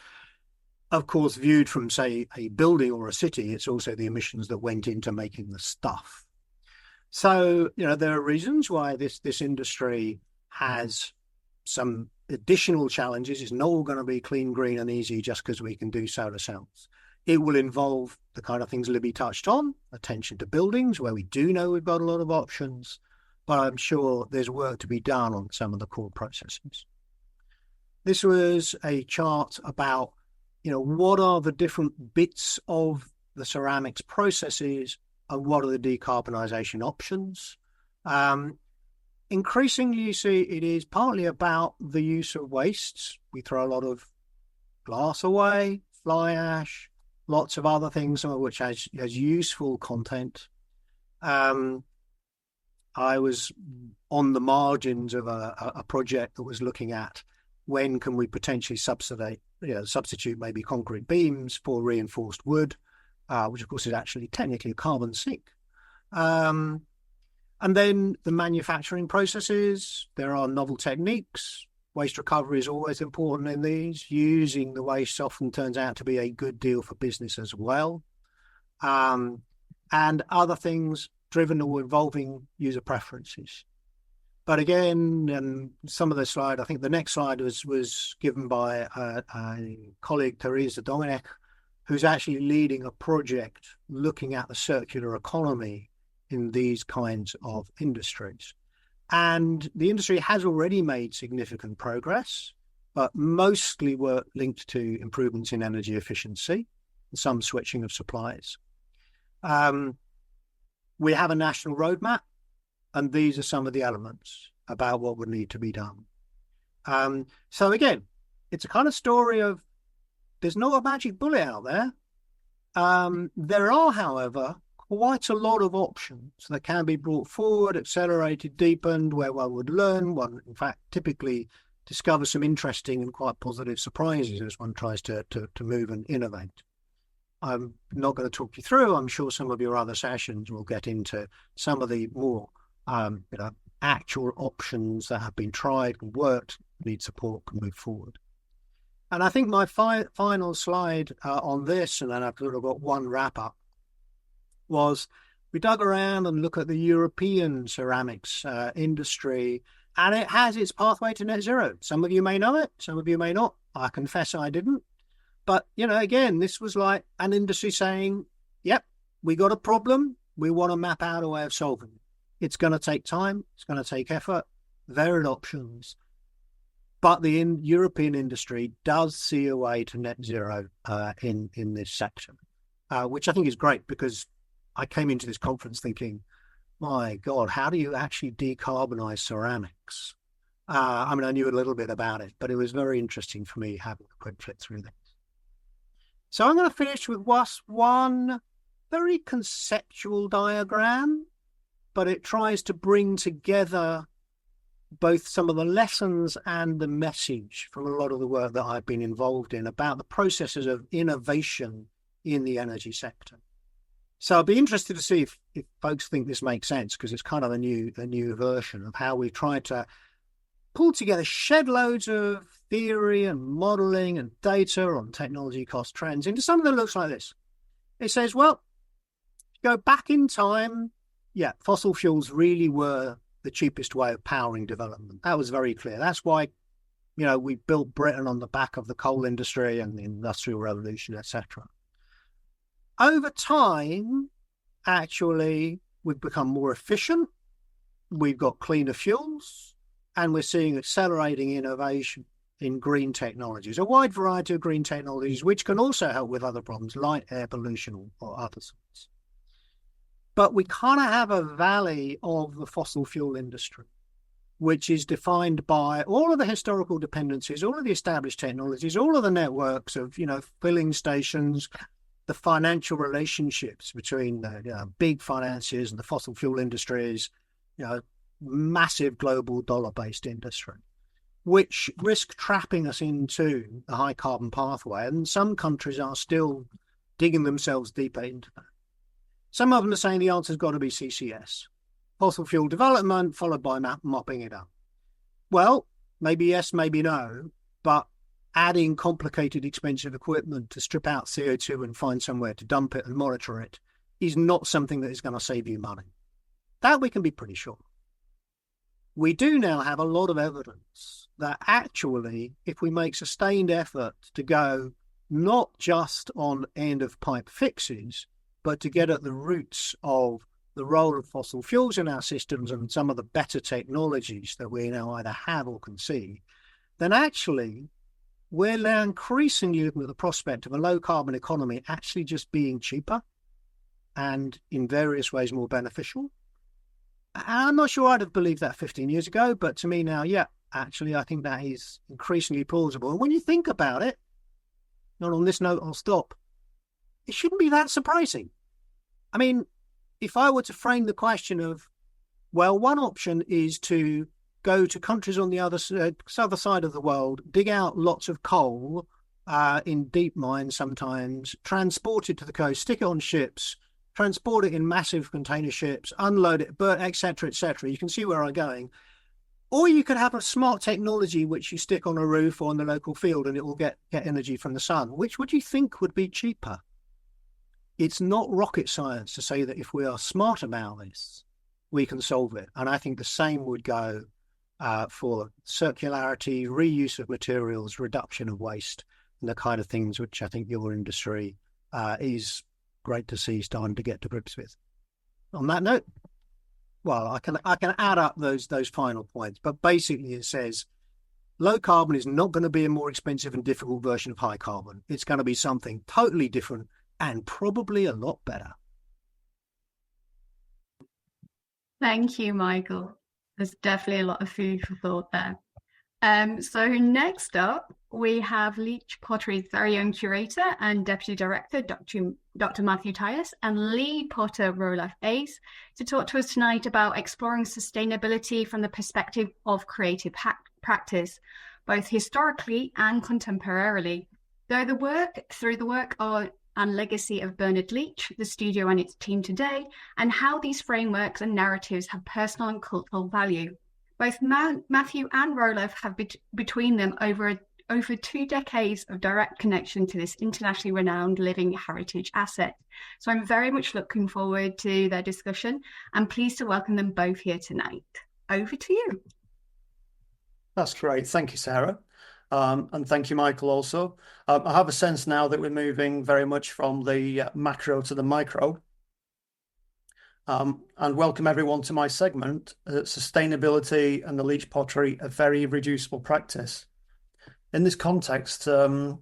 Of course, viewed from, say, a building or a city, it's also the emissions that went into making the stuff. So, there are reasons why this industry has some additional challenges. It's not all going to be clean, green and easy just because we can do solar cells. It will involve the kind of things Libby touched on, attention to buildings, where we do know we've got a lot of options, but I'm sure there's work to be done on some of the core processes. This was a chart about, what are the different bits of the ceramics processes and what are the decarbonisation options. Increasingly, you see, it is partly about the use of wastes. We throw a lot of glass away, fly ash, lots of other things, some of which has useful content. I was on the margins of a project that was looking at when can we potentially substitute maybe concrete beams for reinforced wood, which of course is actually technically a carbon sink. And then the manufacturing processes, there are novel techniques. Waste recovery is always important in these. Using the waste often turns out to be a good deal for business as well. And other things driven or involving user preferences. But again, some of the slide, I think the next slide was given by a colleague, Teresa Dominic, who's actually leading a project looking at the circular economy in these kinds of industries. And the industry has already made significant progress, but mostly work linked to improvements in energy efficiency and some switching of supplies. We have a national roadmap, and these are some of the elements about what would need to be done. So again, it's a kind of story of there's not a magic bullet out there. There are, however, quite a lot of options that can be brought forward, accelerated, deepened, where one would learn. One, in fact, typically discovers some interesting and quite positive surprises as one tries to move and innovate. I'm not going to talk you through. I'm sure some of your other sessions will get into some of the more actual options that have been tried and worked, need support, can move forward. And I think my final slide on this, and then I've sort of got one wrap up, was we dug around and look at the European ceramics industry, and it has its pathway to net zero. Some of you may know it, some of you may not. I confess I didn't. But, again, this was like an industry saying, yep, we got a problem. We want to map out a way of solving it. It's going to take time. It's going to take effort, varied options. But the European industry does see a way to net zero in this section, which I think is great, because I came into this conference thinking, my God, how do you actually decarbonize ceramics? I knew a little bit about it, but it was very interesting for me having a quick flip through this. So I'm going to finish with one very conceptual diagram, but it tries to bring together both some of the lessons and the message from a lot of the work that I've been involved in about the processes of innovation in the energy sector. So I'll be interested to see if folks think this makes sense, because it's kind of a new version of how we try to pull together shed loads of theory and modeling and data on technology cost trends into something that looks like this. It says, well, go back in time, fossil fuels really were the cheapest way of powering development. That was very clear. That's why, we built Britain on the back of the coal industry and the Industrial Revolution, etc. Over time, actually, we've become more efficient. We've got cleaner fuels, and we're seeing accelerating innovation in green technologies, a wide variety of green technologies, which can also help with other problems like air pollution or other sorts. But we kind of have a valley of the fossil fuel industry, which is defined by all of the historical dependencies, all of the established technologies, all of the networks of, filling stations, the financial relationships between the big financiers and the fossil fuel industries, massive global dollar-based industry, which risk trapping us into the high carbon pathway. And some countries are still digging themselves deeper into that. Some of them are saying the answer's got to be CCS, fossil fuel development followed by mopping it up. Well, maybe yes, maybe no, but adding complicated, expensive equipment to strip out CO2 and find somewhere to dump it and monitor it is not something that is going to save you money. That we can be pretty sure. We do now have a lot of evidence that actually, if we make sustained effort to go not just on end-of-pipe fixes, but to get at the roots of the role of fossil fuels in our systems and some of the better technologies that we now either have or can see, then actually we're now increasingly looking at the prospect of a low-carbon economy actually just being cheaper and in various ways more beneficial. I'm not sure I'd have believed that 15 years ago, but to me now, actually, I think that is increasingly plausible. And when you think about it, not on this note, I'll stop. It shouldn't be that surprising. I mean, if I were to frame the question of, well, one option is to go to countries on the other side of the world, dig out lots of coal in deep mines sometimes, transport it to the coast, stick it on ships, transport it in massive container ships, unload it, etc., etc. You can see where I'm going. Or you could have a smart technology which you stick on a roof or in the local field and it will get energy from the sun. Which would you think would be cheaper? It's not rocket science to say that if we are smart about this, we can solve it. And I think the same would go for circularity, reuse of materials, reduction of waste, and the kind of things which I think your industry is great to see starting to get to grips with. On that note, well, I can add up those final points, but basically it says low carbon is not going to be a more expensive and difficult version of high carbon. It's going to be something totally different and probably a lot better. Thank you, Michael. There's definitely a lot of food for thought there. So next up, we have Leach Pottery's very own curator and deputy director, Dr. Matthew Tyas, and lead potter Roelof Ace, to talk to us tonight about exploring sustainability from the perspective of creative practice, both historically and contemporarily. Through the work and legacy of Bernard Leach, the studio and its team today, and how these frameworks and narratives have personal and cultural value. Both Matthew and Roelof have between them over 2 decades of direct connection to this internationally renowned living heritage asset. So I'm very much looking forward to their discussion and pleased to welcome them both here tonight. Over to you. That's great. Thank you, Sarah. And thank you, Michael, also. I have a sense now that we're moving very much from the macro to the micro. And welcome everyone to my segment, Sustainability and the Leach Pottery, a very reducible practice. In this context, the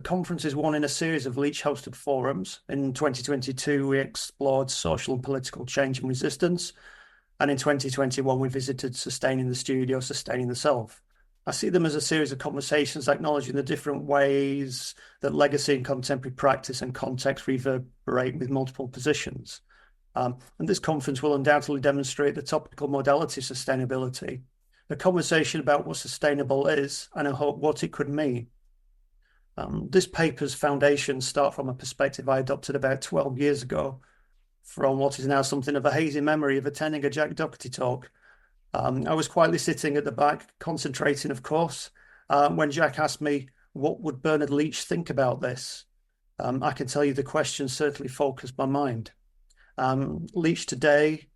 conference is one in a series of Leach-hosted forums. In 2022, we explored social and political change and resistance. And in 2021, we visited Sustaining the Studio, Sustaining the Self. I see them as a series of conversations acknowledging the different ways that legacy and contemporary practice and context reverberate with multiple positions. And this conference will undoubtedly demonstrate the topical modality of sustainability, a conversation about what sustainable is and I hope what it could mean. This paper's foundations start from a perspective I adopted about 12 years ago from what is now something of a hazy memory of attending a Jack Doherty talk. I was quietly sitting at the back, concentrating, of course, when Jack asked me, what would Bernard Leach think about this? I can tell you the question certainly focused my mind. Leach today,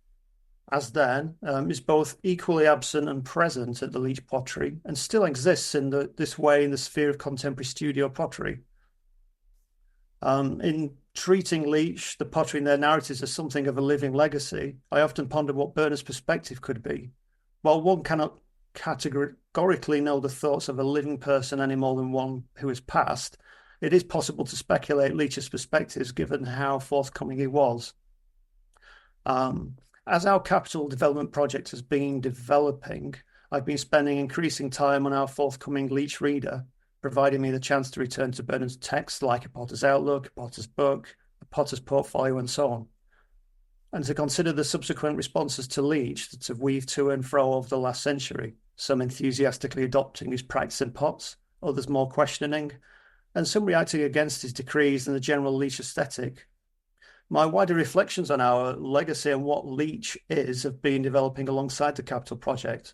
as then, is both equally absent and present at the Leach Pottery and still exists in this way in the sphere of contemporary studio pottery. In treating Leach, the pottery and their narratives as something of a living legacy, I often ponder what Bernard's perspective could be. While one cannot categorically know the thoughts of a living person any more than one who has passed, it is possible to speculate Leach's perspectives given how forthcoming he was. As our capital development project has been developing, I've been spending increasing time on our forthcoming Leach Reader, providing me the chance to return to Bernard's texts like A Potter's Outlook, A Potter's Book, A Potter's Portfolio, and so on, and to consider the subsequent responses to Leach that have weaved to and fro over the last century, some enthusiastically adopting his practice in pots, others more questioning, and some reacting against his decrees and the general Leach aesthetic. My wider reflections on our legacy and what Leach is have been developing alongside the Capital Project.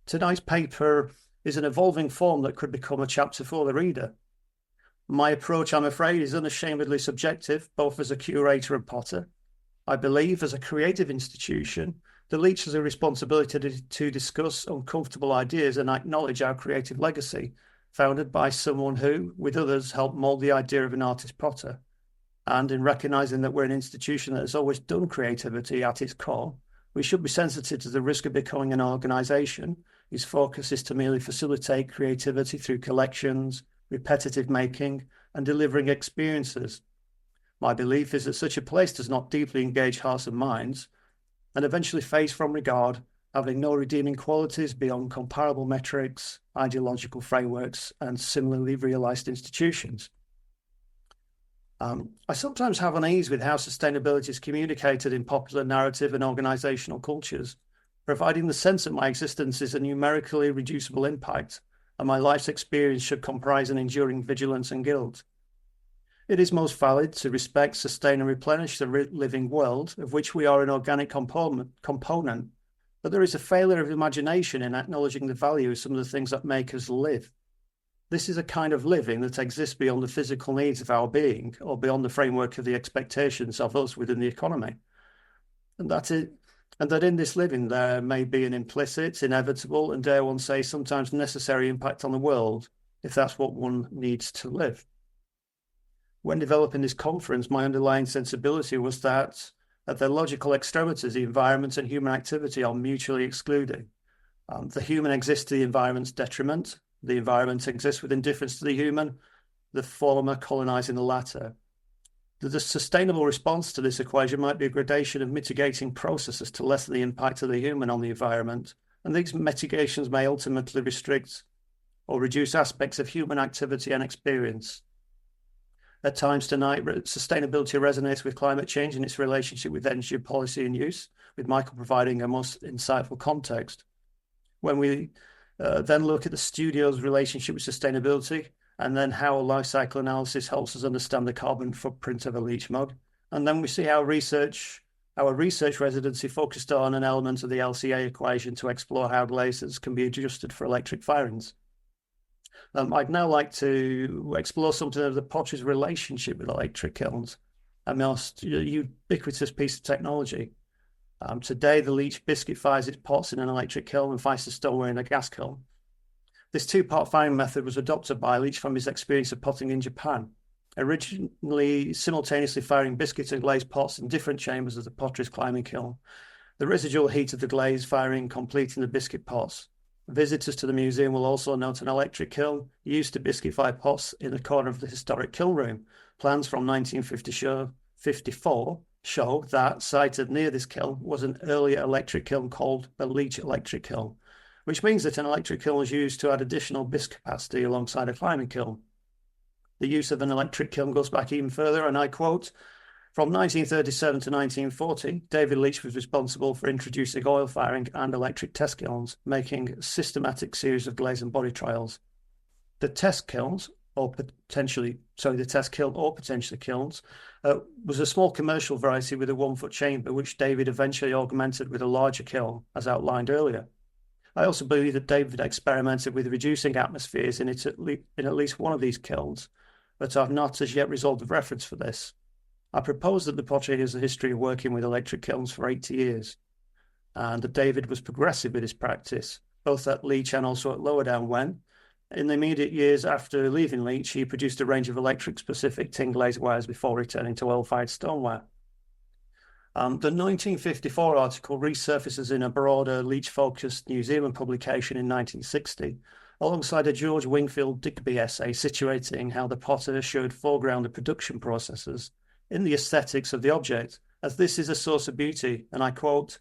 Tonight's paper is an evolving form that could become a chapter for the reader. My approach, I'm afraid, is unashamedly subjective, both as a curator and potter. I believe, as a creative institution, the Leach has a responsibility to discuss uncomfortable ideas and acknowledge our creative legacy, founded by someone who, with others, helped mould the idea of an artist potter. And in recognising that we're an institution that has always done creativity at its core, we should be sensitive to the risk of becoming an organisation whose focus is to merely facilitate creativity through collections, repetitive making, and delivering experiences. My belief is that such a place does not deeply engage hearts and minds, and eventually fades from regard, having no redeeming qualities beyond comparable metrics, ideological frameworks, and similarly realised institutions. I sometimes have unease with how sustainability is communicated in popular narrative and organisational cultures, providing the sense that my existence is a numerically reducible impact, and my life's experience should comprise an enduring vigilance and guilt. It is most valid to respect, sustain and replenish the living world, of which we are an organic component, but there is a failure of imagination in acknowledging the value of some of the things that make us live. This is a kind of living that exists beyond the physical needs of our being or beyond the framework of the expectations of us within the economy. And that in this living there may be an implicit, inevitable, and dare one say sometimes necessary impact on the world, if that's what one needs to live. When developing this conference, my underlying sensibility was that at their logical extremities, the environment and human activity are mutually excluding. The human exists to the environment's detriment. The environment exists with indifference to the human, the former colonising the latter. The sustainable response to this equation might be a gradation of mitigating processes to lessen the impact of the human on the environment, and these mitigations may ultimately restrict or reduce aspects of human activity and experience. At times tonight, sustainability resonates with climate change and its relationship with energy policy and use, with Michael providing a most insightful context. When we then look at the studio's relationship with sustainability, and then how a life cycle analysis helps us understand the carbon footprint of a Leach mug. And then we see how our research residency focused on an element of the LCA equation to explore how lasers can be adjusted for electric firings. I'd now like to explore something of the pottery's relationship with electric kilns, a most ubiquitous piece of technology. Today, the Leach biscuit fires its pots in an electric kiln and fires the stoneware in a gas kiln. This two-part firing method was adopted by Leach from his experience of potting in Japan, originally simultaneously firing biscuits and glazed pots in different chambers of the pottery's climbing kiln. The residual heat of the glaze firing completing the biscuit pots. Visitors to the museum will also note an electric kiln used to biscuify pots in the corner of the historic kiln room. Plans from 1954 show that sited near this kiln was an earlier electric kiln called the Leach electric kiln, which means that an electric kiln was used to add additional bisque capacity alongside a climbing kiln. The use of an electric kiln goes back even further, and I quote, "From 1937 to 1940, David Leach was responsible for introducing oil firing and electric test kilns, making a systematic series of glaze and body trials. The test kiln, or potentially kilns, was a small commercial variety with a 1-foot chamber, which David eventually augmented with a larger kiln, as outlined earlier. I also believe that David experimented with reducing atmospheres in at least one of these kilns, but I've not as yet resolved a reference for this. I propose that the pottery has a history of working with electric kilns for 80 years, and that David was progressive with his practice, both at Leach and also at Lowerdown when, in the immediate years after leaving Leach, he produced a range of electric-specific tin glazed wares before returning to oil-fired stoneware." The 1954 article resurfaces in a broader Leach-focused New Zealand publication in 1960, alongside a George Wingfield Digby essay situating how the potter should foreground the production processes in the aesthetics of the object, as this is a source of beauty, and I quote,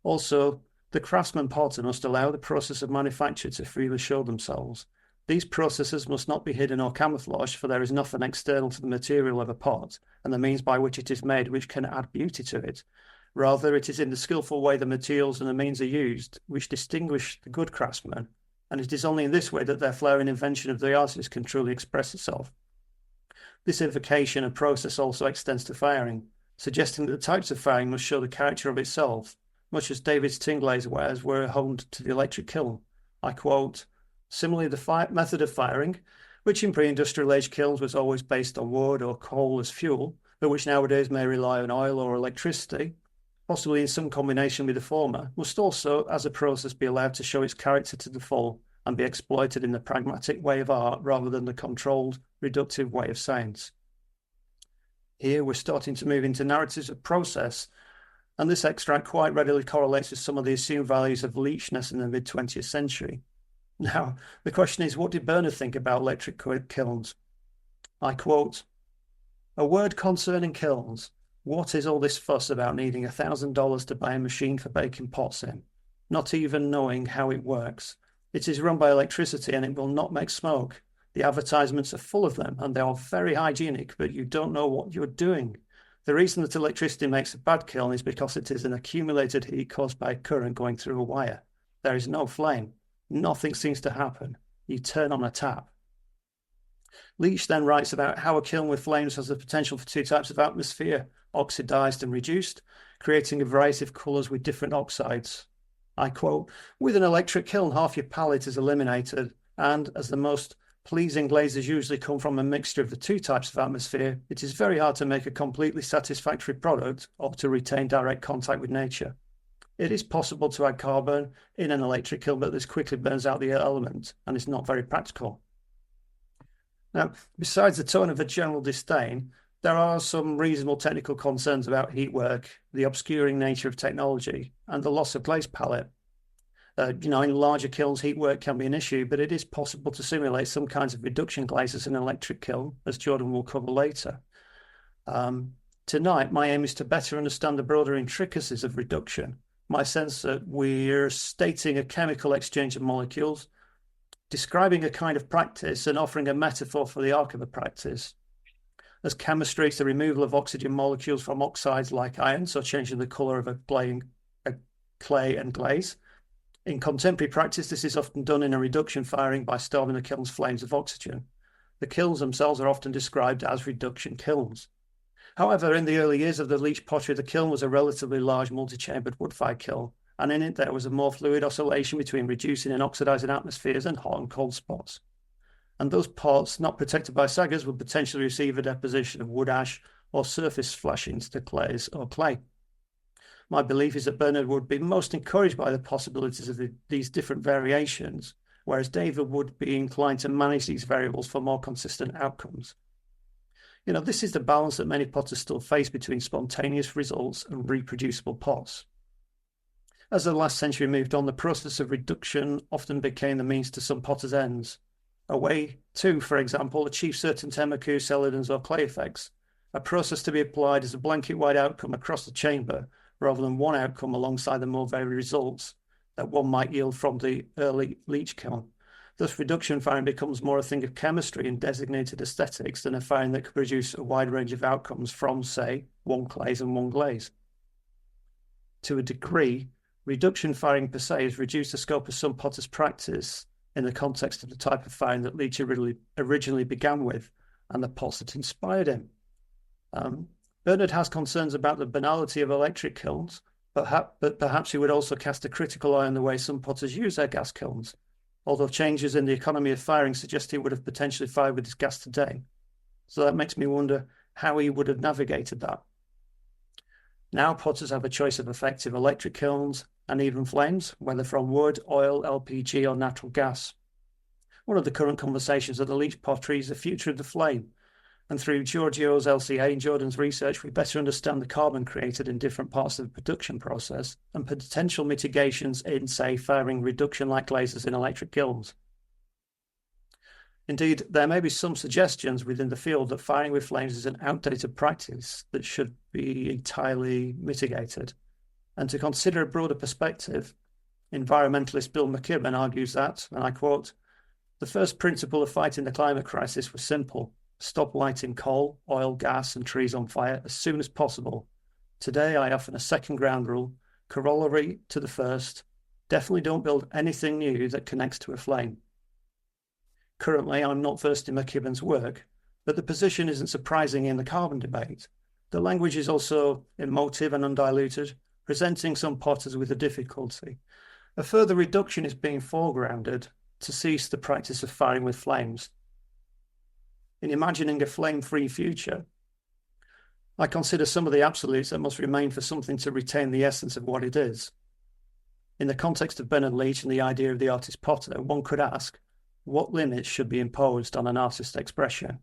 "Also, the craftsman potter must allow the process of manufacture to freely show themselves. These processes must not be hidden or camouflaged, for there is nothing external to the material of a pot and the means by which it is made which can add beauty to it. Rather, it is in the skillful way the materials and the means are used which distinguish the good craftsman, and it is only in this way that their flair and invention of the artist can truly express itself. This invocation and process also extends to firing, suggesting that the types of firing must show the character of itself, much as David's tin glaze wares were honed to the electric kiln. I quote, "Similarly, the method of firing, which in pre-industrial age kilns was always based on wood or coal as fuel, but which nowadays may rely on oil or electricity, possibly in some combination with the former, must also, as a process, be allowed to show its character to the full and be exploited in the pragmatic way of art rather than the controlled, reductive way of science." Here we're starting to move into narratives of process, and this extract quite readily correlates with some of the assumed values of Leachness in the mid-20th century. Now, the question is, what did Bernard think about electric kilns? I quote, "A word concerning kilns. What is all this fuss about needing $1,000 to buy a machine for baking pots in, not even knowing how it works? It is run by electricity and it will not make smoke. The advertisements are full of them and they are very hygienic, but you don't know what you're doing. The reason that electricity makes a bad kiln is because it is an accumulated heat caused by a current going through a wire. There is no flame. Nothing seems to happen. You turn on a tap." Leach then writes about how a kiln with flames has the potential for two types of atmosphere, oxidized and reduced, creating a variety of colours with different oxides. I quote, "With an electric kiln, half your palette is eliminated, and as the most pleasing glazes usually come from a mixture of the two types of atmosphere, it is very hard to make a completely satisfactory product or to retain direct contact with nature. It is possible to add carbon in an electric kiln, but this quickly burns out the element and is not very practical." Now, besides the tone of a general disdain, there are some reasonable technical concerns about heat work, the obscuring nature of technology, and the loss of glaze palette. In larger kilns, heat work can be an issue, but it is possible to simulate some kinds of reduction glazes in an electric kiln, as Jordan will cover later. Tonight, my aim is to better understand the broader intricacies of reduction. My sense that we're stating a chemical exchange of molecules, describing a kind of practice, and offering a metaphor for the arc of a practice. As chemistry, it's the removal of oxygen molecules from oxides like iron, so changing the colour of a clay and glaze. In contemporary practice, this is often done in a reduction firing by starving the kiln's flames of oxygen. The kilns themselves are often described as reduction kilns. However, in the early years of the Leach pottery, the kiln was a relatively large multi-chambered wood-fired kiln, and in it there was a more fluid oscillation between reducing and oxidizing atmospheres and hot and cold spots. And those pots not protected by saggers would potentially receive a deposition of wood ash or surface flashings to glaze or clay. My belief is that Bernard would be most encouraged by the possibilities of these different variations, whereas David would be inclined to manage these variables for more consistent outcomes. This is the balance that many potters still face between spontaneous results and reproducible pots. As the last century moved on, the process of reduction often became the means to some potters' ends. A way to, for example, achieve certain Temuku, Celadons, or clay effects, a process to be applied as a blanket-wide outcome across the chamber, rather than one outcome alongside the more varied results that one might yield from the early leach kiln. Thus, reduction firing becomes more a thing of chemistry and designated aesthetics than a firing that could produce a wide range of outcomes from, say, one clays and one glaze. To a degree, reduction firing per se has reduced the scope of some potters' practice in the context of the type of firing that Leach originally began with and the pots that inspired him. Bernard has concerns about the banality of electric kilns, but perhaps he would also cast a critical eye on the way some potters use their gas kilns, although changes in the economy of firing suggest he would have potentially fired with his gas today. So that makes me wonder how he would have navigated that. Now potters have a choice of effective electric kilns and even flames, whether from wood, oil, LPG, or natural gas. One of the current conversations at the Leach Pottery is the future of the flame, and through Giorgio's LCA and Jordan's research, we better understand the carbon created in different parts of the production process and potential mitigations in, say, firing reduction-like lasers in electric kilns. Indeed, there may be some suggestions within the field that firing with flames is an outdated practice that should be entirely mitigated. And to consider a broader perspective, environmentalist Bill McKibben argues that, and I quote, "The first principle of fighting the climate crisis was simple. Stop lighting coal, oil, gas, and trees on fire as soon as possible. Today, I offer a second ground rule, corollary to the first. Definitely don't build anything new that connects to a flame." Currently, I'm not versed in McKibben's work, but the position isn't surprising in the carbon debate. The language is also emotive and undiluted, presenting some potters with a difficulty. A further reduction is being foregrounded to cease the practice of firing with flames. In imagining a flame-free future, I consider some of the absolutes that must remain for something to retain the essence of what it is. In the context of Bernard Leach and the idea of the artist potter, one could ask, what limits should be imposed on an artist's expression?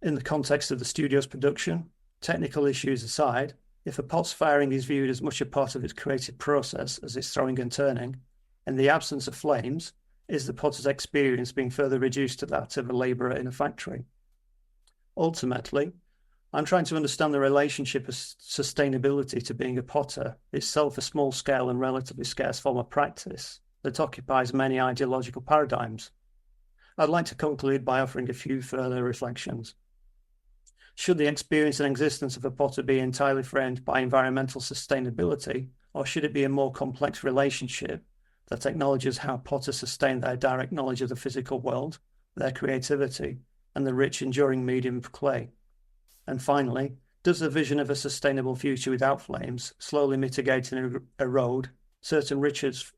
In the context of the studio's production, technical issues aside, if a pot's firing is viewed as much a part of its creative process as its throwing and turning, in the absence of flames, is the potter's experience being further reduced to that of a labourer in a factory? Ultimately, I'm trying to understand the relationship of sustainability to being a potter, itself a small-scale and relatively scarce form of practice that occupies many ideological paradigms. I'd like to conclude by offering a few further reflections. Should the experience and existence of a potter be entirely framed by environmental sustainability, or should it be a more complex relationship that acknowledges how potters sustain their direct knowledge of the physical world, their creativity, and the rich, enduring medium of clay? And finally, does the vision of a sustainable future without flames slowly mitigate and erode certain riches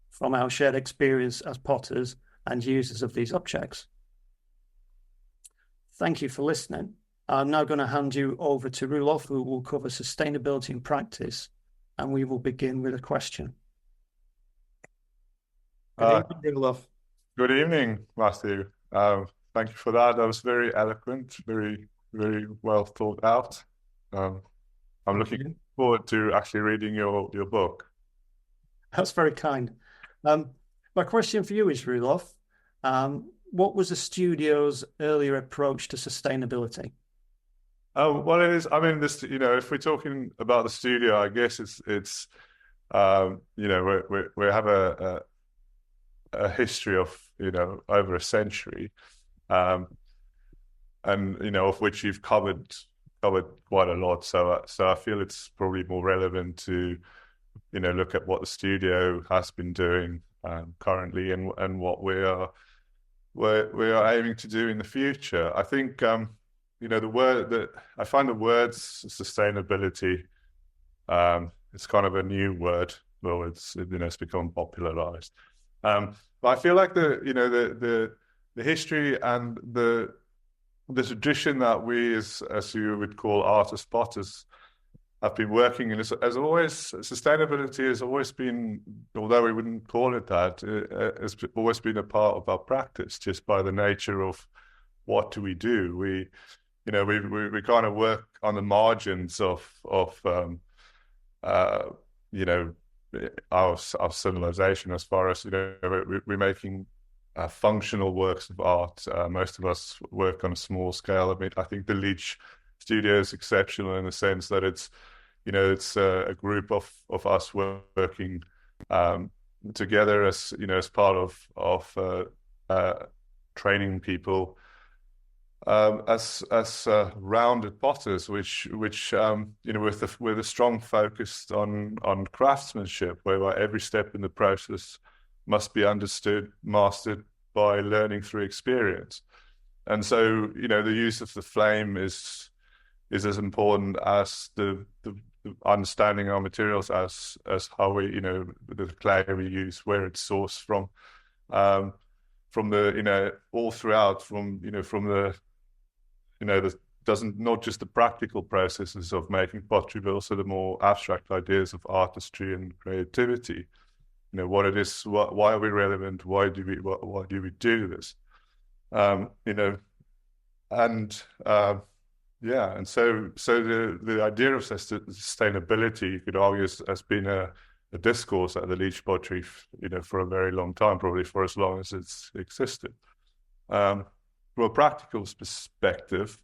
from our shared experience as potters and users of these objects? Thank you for listening. I'm now going to hand you over to Roelof, who will cover sustainability in practice, and we will begin with a question. Good evening, Roelof. Good evening, Matthew. Thank you for that. That was very eloquent, very, very well thought out. I'm looking forward to actually reading your book. That's very kind. My question for you is, Roelof, what was the studio's earlier approach to sustainability? Well, it is. I mean, this. If we're talking about the studio, I guess it's. We have a history of over a century, and of which you've covered quite a lot. So I feel it's probably more relevant to look at what the studio has been doing currently and what we are aiming to do in the future. I think the word that I find the words sustainability, it's kind of a new word. Well, it's become popularized. But I feel like the history and the tradition that we as you would call artist potters I've been working in this, as always, sustainability has always been, although we wouldn't call it that, has always been a part of our practice, just by the nature of what do we do. We kind of work on the margins of our civilization, as far as, we're making functional works of art. Most of us work on a small scale. I mean, I think the Leach studio is exceptional in the sense that it's a group of us working together as part of training people as rounded potters, which with a strong focus on craftsmanship, whereby every step in the process must be understood, mastered by learning through experience. And so, the use of the flame is as important as the understanding our materials, as how we, the clay we use, where it's sourced from the, all throughout, from the doesn't, not just the practical processes of making pottery, but also the more abstract ideas of artistry and creativity. What it is, why are we relevant? Why do we do this? And so the idea of sustainability, you could argue, has been a discourse at the Leach Pottery, for a very long time, probably for as long as it's existed. From a practical perspective,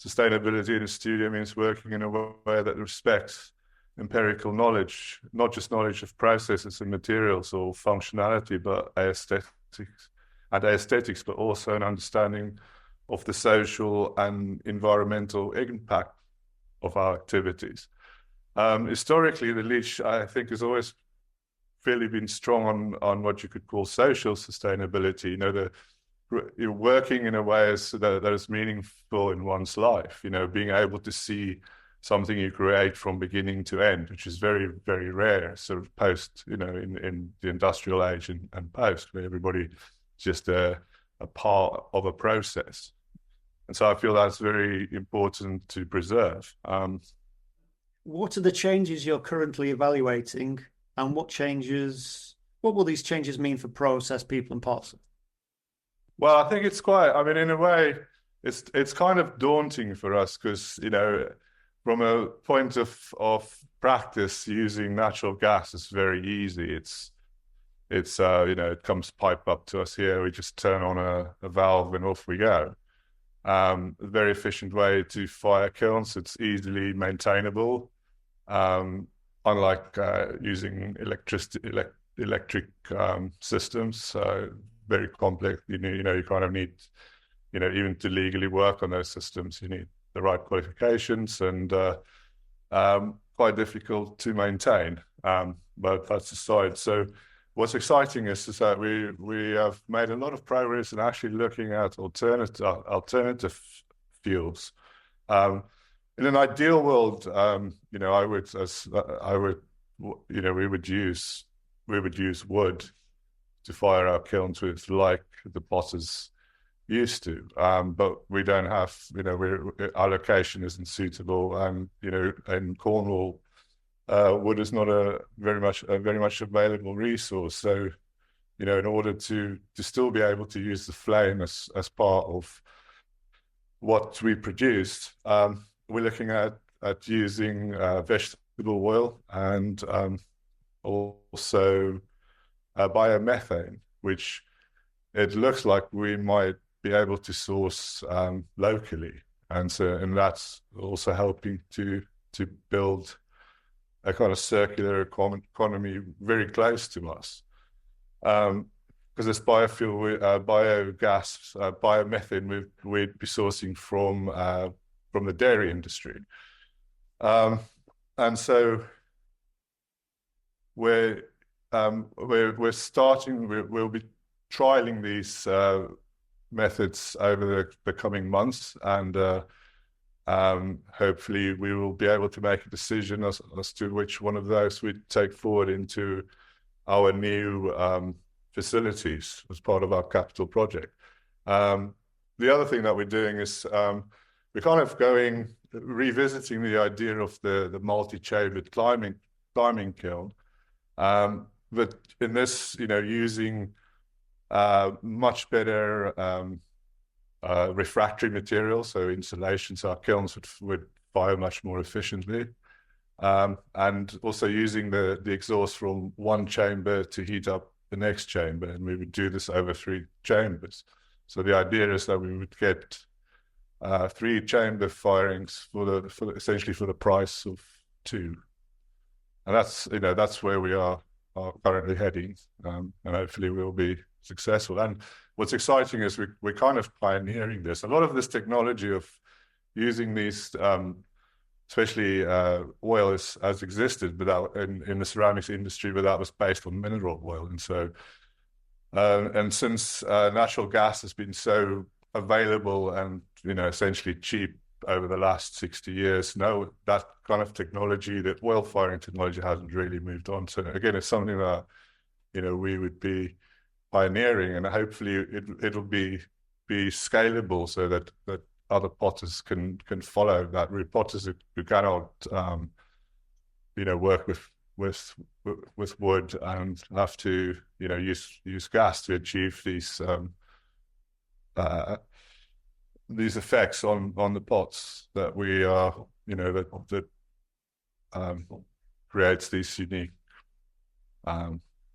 sustainability in a studio means working in a way that respects empirical knowledge, not just knowledge of processes and materials or functionality, but aesthetics, but also an understanding of the social and environmental impact of our activities. Historically, the Leach, I think, has always fairly been strong on what you could call social sustainability. You're working in a way that is meaningful in one's life. Being able to see something you create from beginning to end, which is very, very rare, sort of post, in the industrial age and post, where everybody just a part of a process. And so I feel that's very important to preserve. What are the changes you're currently evaluating, and what will these changes mean for process, people, and parts? Well, I think it's quite, in a way, it's kind of daunting for us, because, from a point of practice, using natural gas is very easy. It comes pipe up to us here. We just turn on a valve and off we go. A very efficient way to fire kilns. It's easily maintainable, unlike using electric systems. So very complex. You kind of need, even to legally work on those systems, you need the right qualifications, and quite difficult to maintain. But that's aside. So what's exciting is that we have made a lot of progress in actually looking at alternative fuels. In an ideal world, we would use wood to fire our kilns with, like the potters used to, but we don't have, our location isn't suitable, and in Cornwall, wood is not a very much available resource. So, in order to still be able to use the flame as part of what we produced, we're looking at using vegetable oil, and also biomethane, which it looks like we might be able to source locally, and that's also helping to build a kind of circular economy very close to us, because this biofuel, biogas, biomethane, we'd be sourcing from the dairy industry, and so we'll be trialing these methods over the coming months, and hopefully we will be able to make a decision as to which one of those we take forward into our new facilities as part of our capital project. The other thing that we're doing is we're kind of revisiting the idea of the multi-chambered climbing kiln, but in this, using much better refractory materials, so insulation, so our kilns would fire much more efficiently, and also using the exhaust from one chamber to heat up the next chamber, and we would do this over 3 chambers. So the idea is that we would get 3 chamber firings essentially for the price of 2, and that's where we are currently heading, and hopefully we'll be successful. And what's exciting is we're kind of pioneering this. A lot of this technology of using these, especially oil, has existed without in the ceramics industry, but that was based on mineral oil. And so, and since natural gas has been so available and essentially cheap over the last 60 years, no, that kind of technology, that oil firing technology, hasn't really moved on. So again, it's something that we would be pioneering, and hopefully it'll be scalable so that other potters can follow that route. Potters who cannot work with wood and have to use gas to achieve these effects on the pots that we are that creates these unique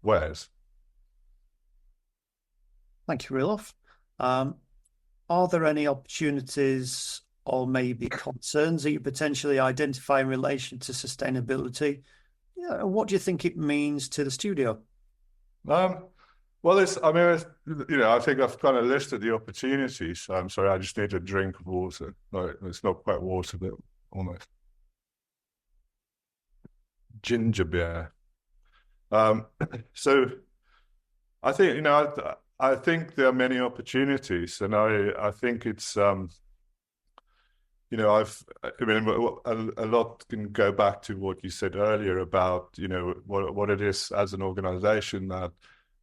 wares. Thank you, Roelof. Are there any opportunities or maybe concerns that you potentially identify in relation to sustainability? What do you think it means to the studio? Well, I think I've kind of listed the opportunities. I'm sorry, I just need a drink of water. No, it's not quite water, but almost. Ginger beer. So I think, I think there are many opportunities, and I think it's, a lot can go back to what you said earlier about, what it is as an organization that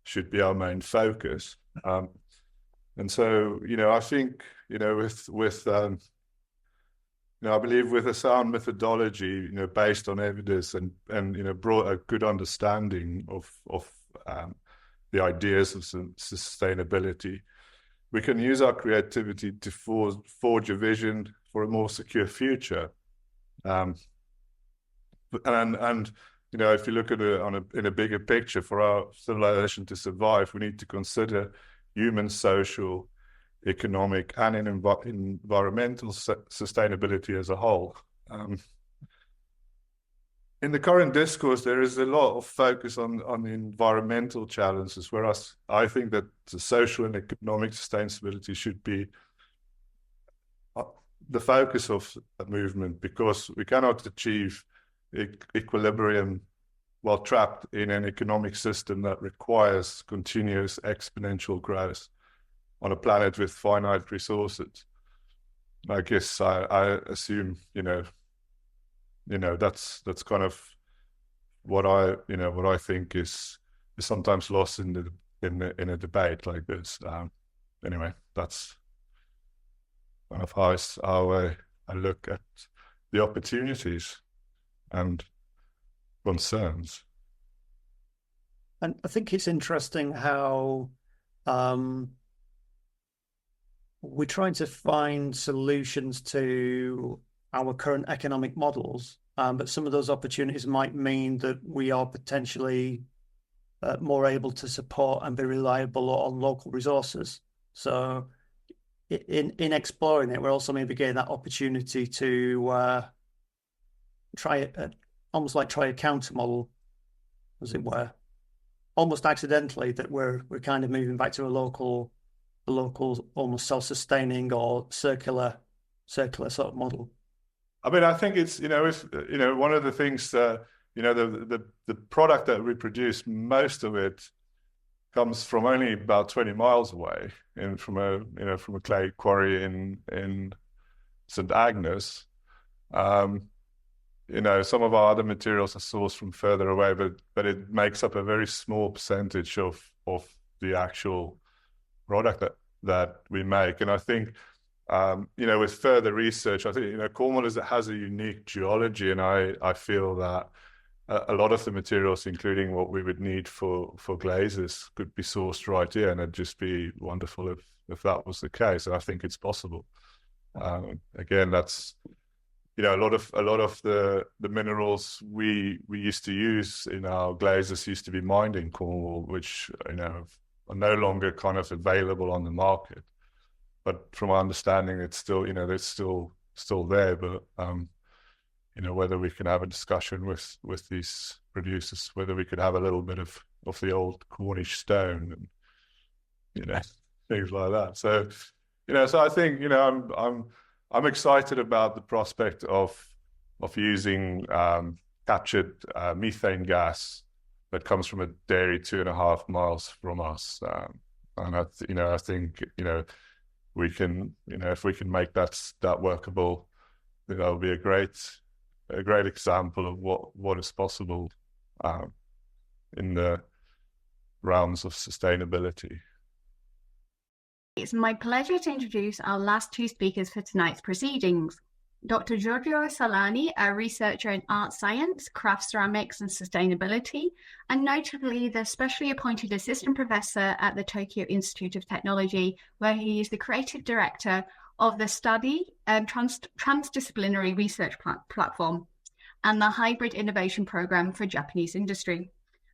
should be our main focus. And so, I think, I believe with a sound methodology, based on evidence and brought a good understanding of the ideas of sustainability, we can use our creativity to forge a vision for a more secure future. And if you look at in a bigger picture, for our civilization to survive, we need to consider human, social, economic, and environmental sustainability as a whole. In the current discourse, there is a lot of focus on the environmental challenges, whereas I think that the social and economic sustainability should be the focus of a movement, because we cannot achieve equilibrium while trapped in an economic system that requires continuous exponential growth on a planet with finite resources. I guess I assume, that's kind of what I think is sometimes lost in a debate like this. Anyway, that's kind of how I look at the opportunities and concerns. And I think it's interesting how we're trying to find solutions to our current economic models, but some of those opportunities might mean that we are potentially more able to support and be reliable on local resources. So in exploring it, we're also maybe getting that opportunity to try a counter model, as it were, almost accidentally, that we're kind of moving back to a local almost self-sustaining or circular sort of model. I mean, I think it's, one of the things, the product that we produce, most of it comes from only about 20 miles away, from a clay quarry in St. Agnes. Some of our other materials are sourced from further away, but it makes up a very small percentage of the actual product that we make. And I think with further research, I think, Cornwall has a unique geology, and I feel that a lot of the materials, including what we would need for glazes, could be sourced right here, and it'd just be wonderful if that was the case. And I think it's possible. Again, that's a lot of the minerals we used to use in our glazes used to be mined in Cornwall, which are no longer kind of available on the market. But from my understanding, it's still they're still there. But whether we can have a discussion with these producers, whether we could have a little bit of the old Cornish stone and things like that. So so I think I'm excited about the prospect of using captured methane gas that comes from a dairy 2.5 miles from us, and I think we can if we can make that workable, that'll be a great example of what is possible in the realms of sustainability. It's my pleasure to introduce our last two speakers for tonight's proceedings. Dr. Giorgio Salani, a researcher in art science, craft ceramics and sustainability, and notably the specially appointed assistant professor at the Tokyo Institute of Technology, where he is the creative director of the study and transdisciplinary research platform and the hybrid innovation program for Japanese industry.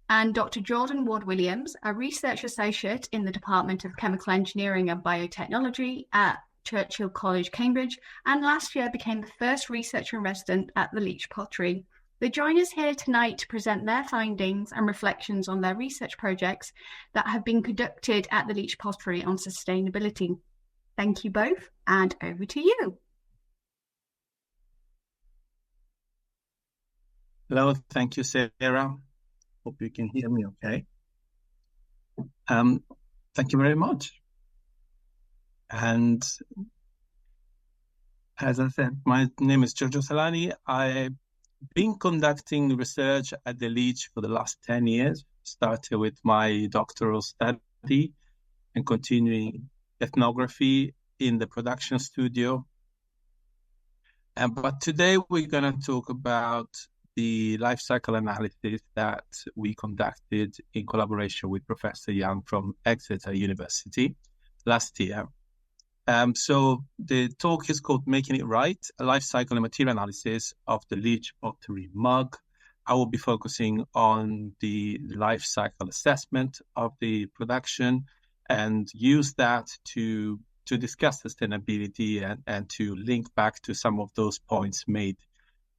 And Dr. Jordan Ward-Williams, a research associate in the Department of Chemical Engineering and Biotechnology at Churchill College, Cambridge, and last year became the first researcher in resident at the Leach Pottery. They join us here tonight to present their findings and reflections on their research projects that have been conducted at the Leach Pottery on sustainability. Thank you both, and over to you. Hello, thank you, Sarah. Hope you can hear me okay. Thank you very much. And as I said, my name is Giorgio Salani. I've been conducting research at the Leach for the last 10 years, started with my doctoral study and continuing ethnography in the production studio. But today we're going to talk about the life cycle analysis that we conducted in collaboration with Professor Young from Exeter University last year. So the talk is called Making It Right, a life cycle and material analysis of the Leach Pottery mug. I will be focusing on the life cycle assessment of the production and use that to discuss sustainability and to link back to some of those points made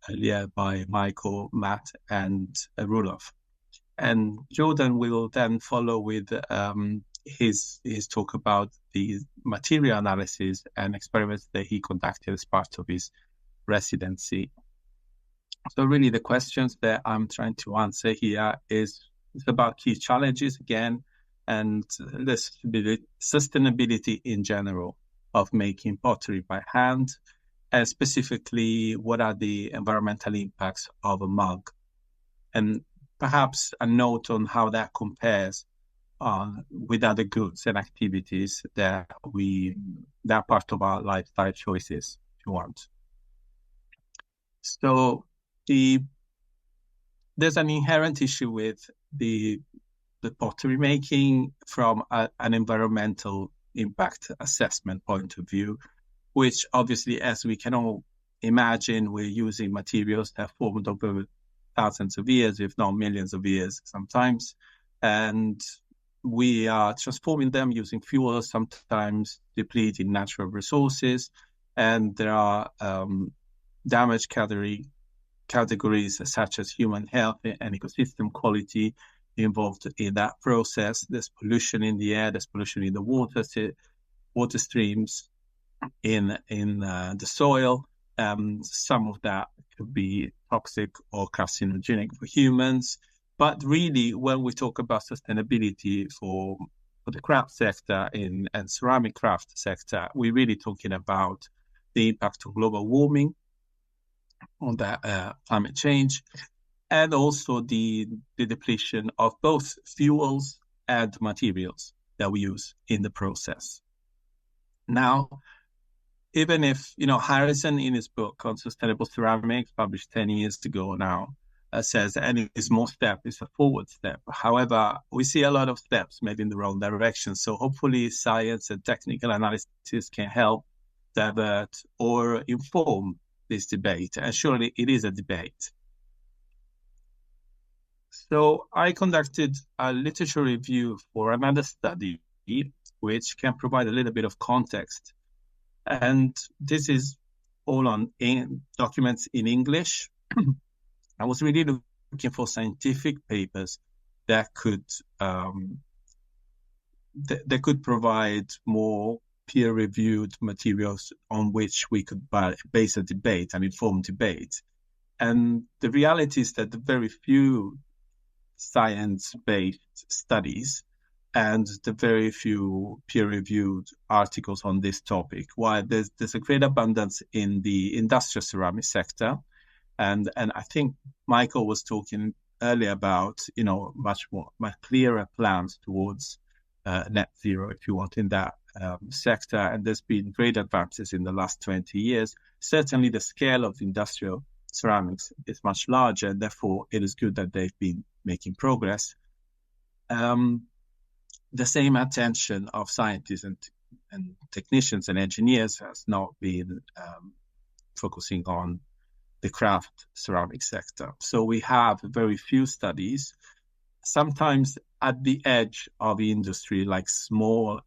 earlier by Michael, Matt, and Roelof. And Jordan will then follow with his talk about the material analysis and experiments that he conducted as part of his residency. So really the questions that I'm trying to answer here is about key challenges again, and the sustainability in general of making pottery by hand, and specifically what are the environmental impacts of a mug, and perhaps a note on how that compares with other goods and activities that are part of our lifestyle choices, if you want. So there's an inherent issue with the pottery making from an environmental impact assessment point of view, which obviously, as we can all imagine, we're using materials that are formed over thousands of years, if not millions of years sometimes, and we are transforming them using fuels, sometimes depleting natural resources, and there are damage categories such as human health and ecosystem quality involved in that process. There's pollution in the air, there's pollution in the water streams, in the soil. Some of that could be toxic or carcinogenic for humans. But really, when we talk about sustainability for the craft sector and ceramic craft sector, we're really talking about the impact of global warming, on that climate change, and also the depletion of both fuels and materials that we use in the process. Now, even if, Harrison in his book on sustainable ceramics, published 10 years ago now, says any small step is a forward step. However, we see a lot of steps made in the wrong direction. So hopefully science and technical analysis can help divert or inform this debate. And surely it is a debate. So I conducted a literature review for another study, which can provide a little bit of context. And this is all on documents in English. I was really looking for scientific papers that could provide more peer-reviewed materials on which we could base a debate, an informed debate. And the reality is that the very few science-based studies and the very few peer-reviewed articles on this topic, while there's a great abundance in the industrial ceramic sector. And I think Michael was talking earlier about, much clearer plans towards net zero, if you want, in that sector. And there's been great advances in the last 20 years. Certainly the scale of industrial ceramics is much larger, and therefore it is good that they've been making progress. The same attention of scientists and technicians and engineers has not been focusing on the craft ceramic sector. So we have very few studies, sometimes at the edge of the industry, like small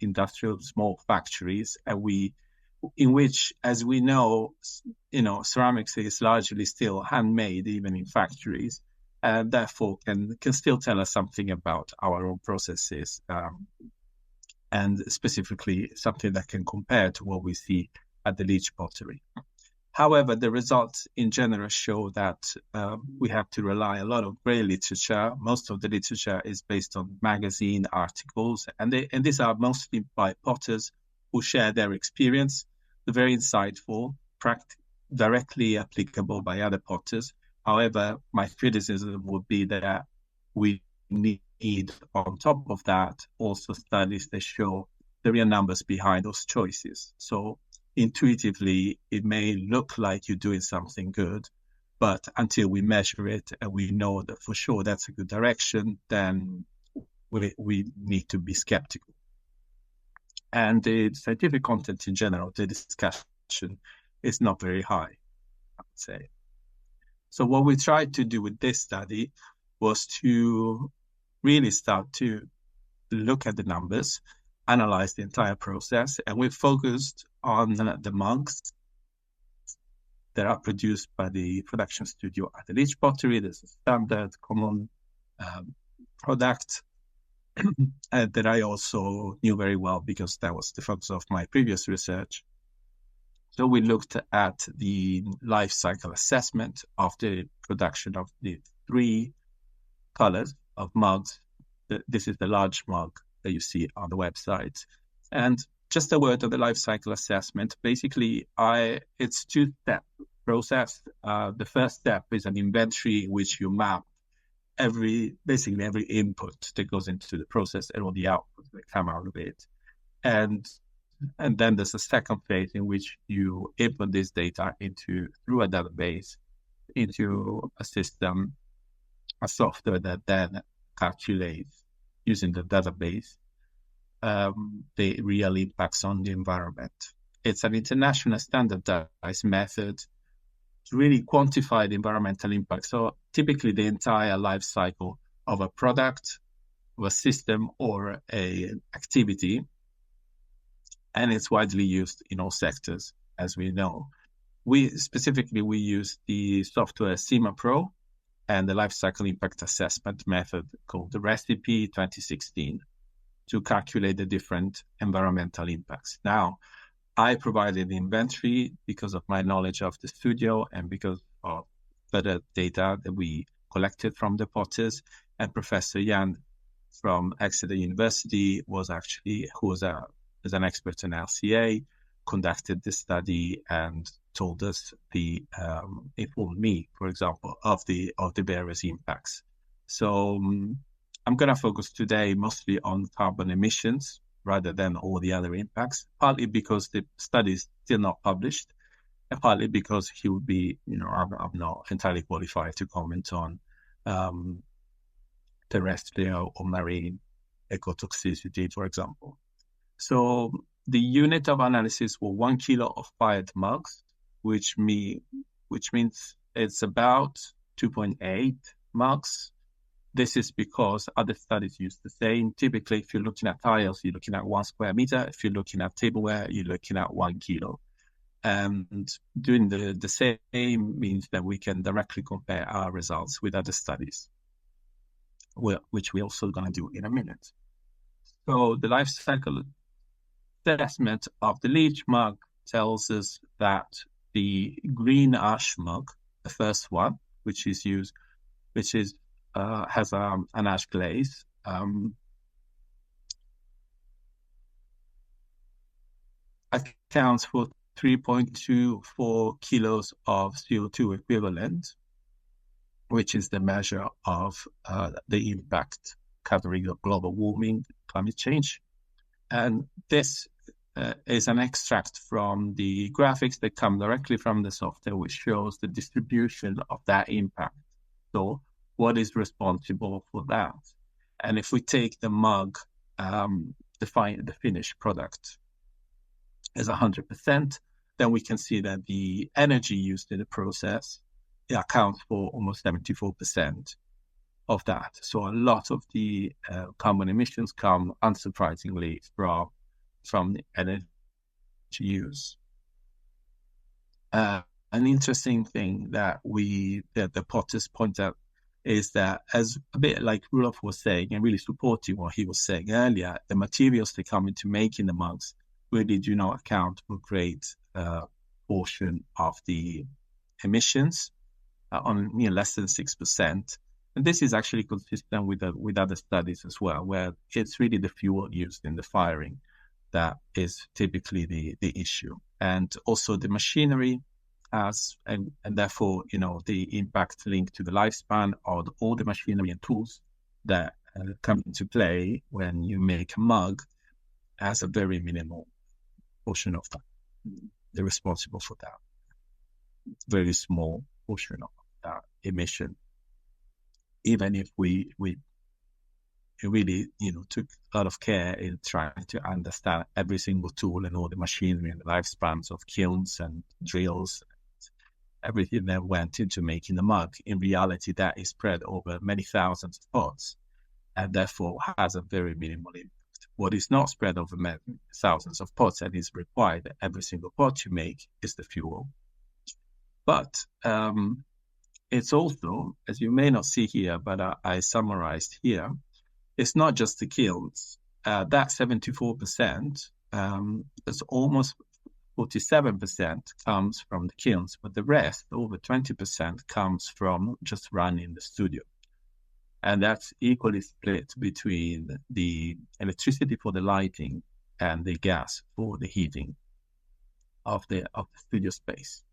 factories, in which, as we know, ceramics is largely still handmade, even in factories, and therefore can still tell us something about our own processes, and specifically something that can compare to what we see at the Leach Pottery. However, the results in general show that we have to rely a lot on great literature. Most of the literature is based on magazine articles, and these are mostly by potters who share their experience. They're very insightful, directly applicable by other potters. However, my criticism would be that we need, on top of that, also studies that show the real numbers behind those choices. So intuitively, it may look like you're doing something good, but until we measure it and we know that for sure that's a good direction, then we need to be skeptical. And the scientific content in general, the discussion is not very high, I would say. So what we tried to do with this study was to really start to look at the numbers, analyze the entire process, and we focused on the mugs that are produced by the production studio at the Leach Pottery. There's a standard common product that I also knew very well because that was the focus of my previous research. So we looked at the life cycle assessment of the production of the 3 colors of mugs. This is the large mug that you see on the website. And just a word on the life cycle assessment. Basically, it's 2-step process. The first step is an inventory in which you map basically every input that goes into the process and all the outputs that come out of it. And then there's a second phase in which you input this data through a database into a system, a software that then calculates using the database the real impacts on the environment. It's an international standardized method to really quantify the environmental impact. So typically the entire life cycle of a product, of a system, or an activity, and it's widely used in all sectors, as we know. We use the software CIMA Pro and the life cycle impact assessment method called the Recipe 2016 to calculate the different environmental impacts. Now, I provided the inventory because of my knowledge of the studio and because of further data that we collected from the potters. And Professor Jan from Exeter University is an expert in LCA, conducted the study and told us informed me, for example, of the various impacts. So I'm going to focus today mostly on carbon emissions rather than all the other impacts, partly because the study is still not published, and partly because he would be, I'm not entirely qualified to comment on terrestrial or marine ecotoxicity, for example. So the unit of analysis were 1 kilo of fired mugs, which means it's about 2.8 mugs. This is because other studies use the same. Typically, if you're looking at tiles, you're looking at 1 square meter. If you're looking at tableware, you're looking at 1 kilo. And doing the same means that we can directly compare our results with other studies, which we're also going to do in a minute. So the life cycle assessment of the Leach mug tells us that the green ash mug, the first one, which has an ash glaze, accounts for 3.24 kilos of CO2 equivalent, which is the measure of the impact covering of global warming, climate change. And this is an extract from the graphics that come directly from the software, which shows the distribution of that impact. So what is responsible for that? And if we take the mug, the finished product as 100%, then we can see that the energy used in the process accounts for almost 74% of that. So a lot of the carbon emissions come, unsurprisingly, from the energy use. An interesting thing that the potters point out is that, as a bit like Roelof was saying, and really supporting what he was saying earlier, the materials that come into making the mugs really do not account for a great portion of the emissions, on less than 6%. And this is actually consistent with other studies as well, where it's really the fuel used in the firing that is typically the issue. And also the machinery has, and therefore, the impact linked to the lifespan of all the machinery and tools that come into play when you make a mug has a very minimal portion of that. They're responsible for that. Very small portion of that emission. Even if we really, took a lot of care in trying to understand every single tool and all the machinery and the lifespans of kilns and drills, everything that went into making the mug, in reality, that is spread over many thousands of pots, and therefore has a very minimal impact. What is not spread over many thousands of pots and is required every single pot you make is the fuel. But it's also, as you may not see here, but I summarized here, it's not just the kilns. That 74%, it's almost 47% comes from the kilns, but the rest, over 20%, comes from just running the studio. And that's equally split between the electricity for the lighting and the gas for the heating of the studio space.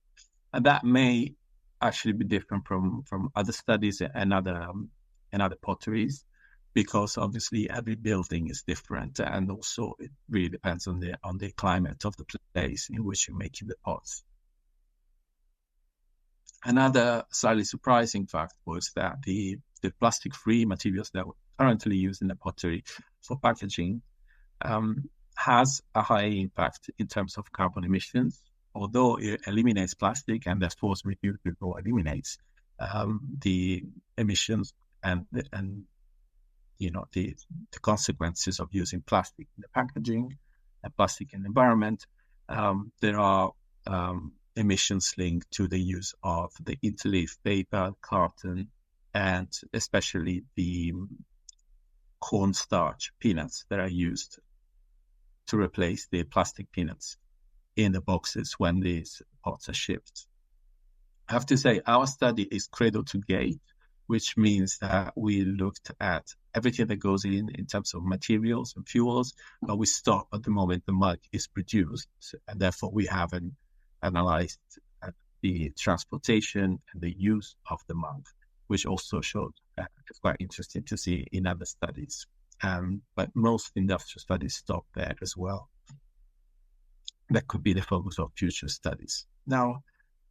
And that may actually be different from other studies and other potteries, because obviously every building is different, and also it really depends on the climate of the place in which you're making the pots. Another slightly surprising fact was that the plastic-free materials that we currently use in the pottery for packaging has a high impact in terms of carbon emissions, although it eliminates plastic and therefore reduces or eliminates the emissions and the consequences of using plastic in the packaging and plastic in the environment. There are emissions linked to the use of the interleaf paper, carton, and especially the cornstarch peanuts that are used to replace the plastic peanuts in the boxes when these pots are shipped. I have to say, our study is cradle to gate, which means that we looked at everything that goes in terms of materials and fuels, but we stop at the moment the mug is produced, and therefore we haven't analyzed the transportation and the use of the mug, which also showed it's quite interesting to see in other studies. But most industrial studies stop there as well. That could be the focus of future studies. Now,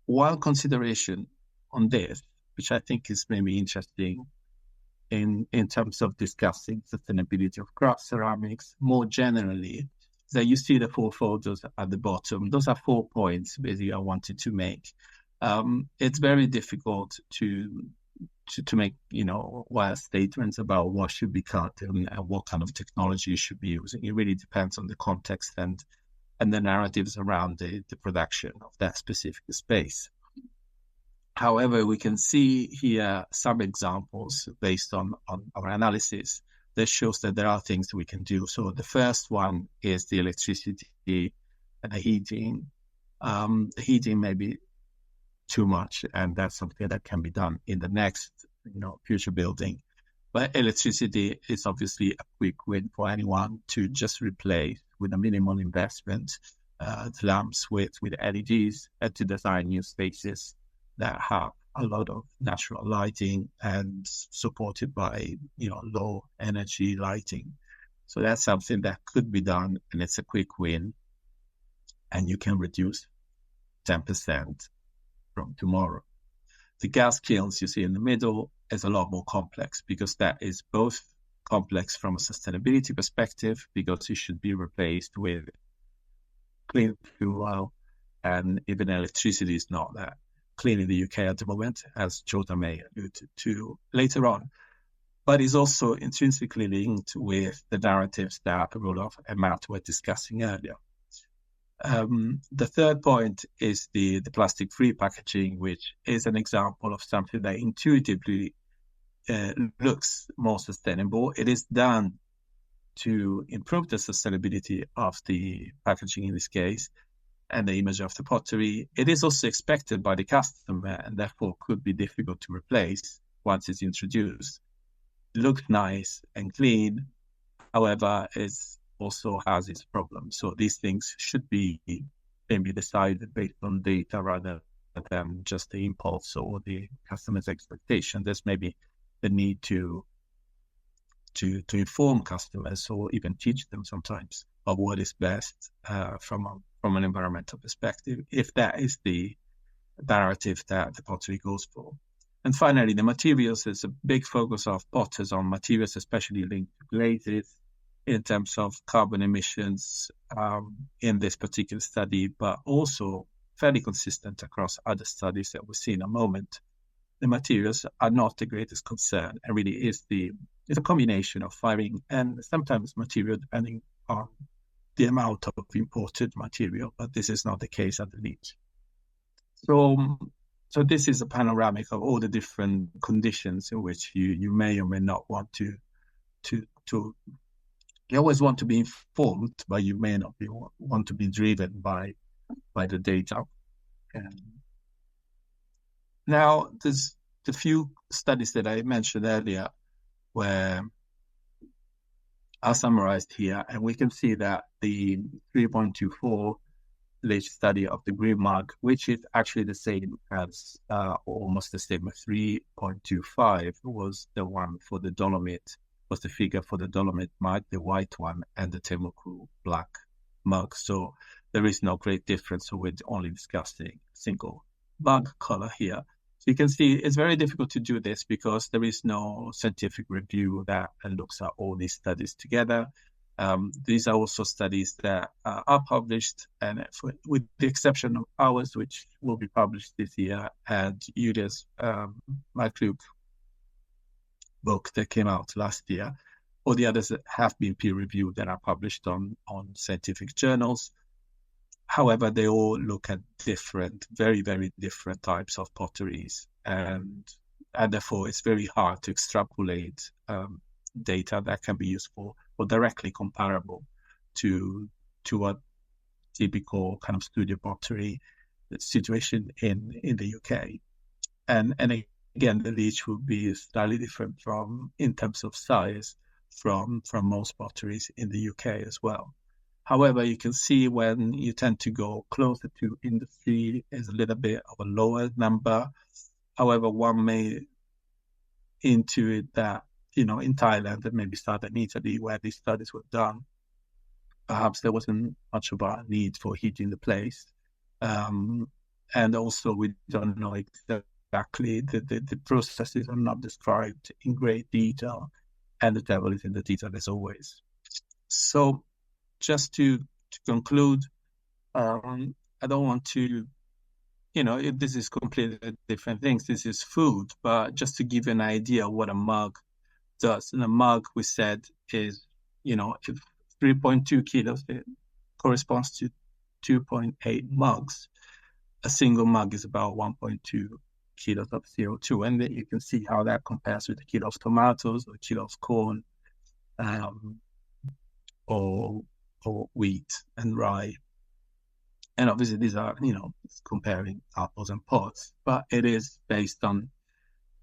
one consideration on this, which I think is maybe interesting in terms of discussing sustainability of craft ceramics more generally, is that you see the 4 photos at the bottom. Those are 4 points basically I wanted to make. It's very difficult to make, wild statements about what should be cut and what kind of technology you should be using. It really depends on the context and the narratives around the production of that specific space. However, we can see here some examples based on our analysis that shows that there are things we can do. So the first one is the electricity and the heating. The heating may be too much, and that's something that can be done in the next, future building. But electricity is obviously a quick win for anyone to just replace with a minimal investment the lamps with LEDs and to design new spaces that have a lot of natural lighting and supported by, low energy lighting. So that's something that could be done, and it's a quick win, and you can reduce 10% from tomorrow. The gas kilns you see in the middle is a lot more complex, because that is both complex from a sustainability perspective, because it should be replaced with clean fuel, and even electricity is not that clean in the UK at the moment, as Giorgio may allude to later on. But it's also intrinsically linked with the narratives that Roelof and Matt were discussing earlier. The third point is the plastic-free packaging, which is an example of something that intuitively looks more sustainable. It is done to improve the sustainability of the packaging in this case, and the image of the pottery. It is also expected by the customer, and therefore could be difficult to replace once it's introduced. It looks nice and clean, however, it also has its problems. So these things should be maybe decided based on data rather than just the impulse or the customer's expectation. There's maybe the need to inform customers, or even teach them sometimes, of what is best from an environmental perspective, if that is the narrative that the pottery goes for. And finally, the materials. Is a big focus of potters on materials, especially linked to glazes, in terms of carbon emissions in this particular study, but also fairly consistent across other studies that we'll see in a moment. The materials are not the greatest concern, and really it's a combination of firing and sometimes material, depending on the amount of imported material, but this is not the case at the Leach. So this is a panoramic of all the different conditions in which you may or may not want to you always want to be informed, but you may not want to be driven by the data. Now, there's the few studies that I mentioned earlier where are summarized here, and we can see that the 3.24 Leach study of the green mug, which is actually the same as almost the same as 3.25, was the one for the Dolomite, was the figure for the Dolomite mug, the white one, and the Temuku black mug. So there is no great difference, so we're only discussing single mug color here. So you can see it's very difficult to do this because there is no scientific review that looks at all these studies together. These are also studies that are published, and with the exception of ours, which will be published this year, and Julia's Michael Grubb book that came out last year. All the others have been peer-reviewed and are published on scientific journals. However, they all look at different, very, very different types of potteries, and therefore it's very hard to extrapolate data that can be useful or directly comparable to a typical kind of studio pottery situation in the UK. And again, the Leach will be slightly different in terms of size from most potteries in the UK as well. However, you can see when you tend to go closer to industry, is a little bit of a lower number. However, one may intuit that in Thailand and maybe southern Italy, where these studies were done, perhaps there wasn't much of a need for heating the place. And also we don't know exactly, the processes are not described in great detail, and the devil is in the detail as always. So just to conclude, I don't want to, this is completely different things. This is food, but just to give you an idea of what a mug does. And a mug, we said, is, if 3.2 kilos, it corresponds to 2.8 mugs. A single mug is about 1.2 kilos of CO2. And then you can see how that compares with a kilo of tomatoes or a kilo of corn, or wheat and rye. And obviously these are, comparing apples and pods, but it is based on,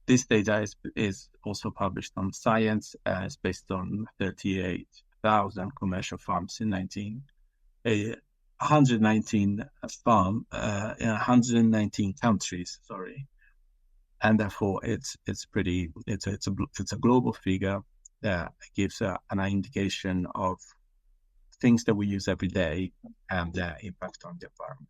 this data is also published on Science. It's based on 38,000 commercial farms in 119 farm in 119 countries. Sorry, and therefore it's a global figure that gives an indication of things that we use every day and their impact on the environment.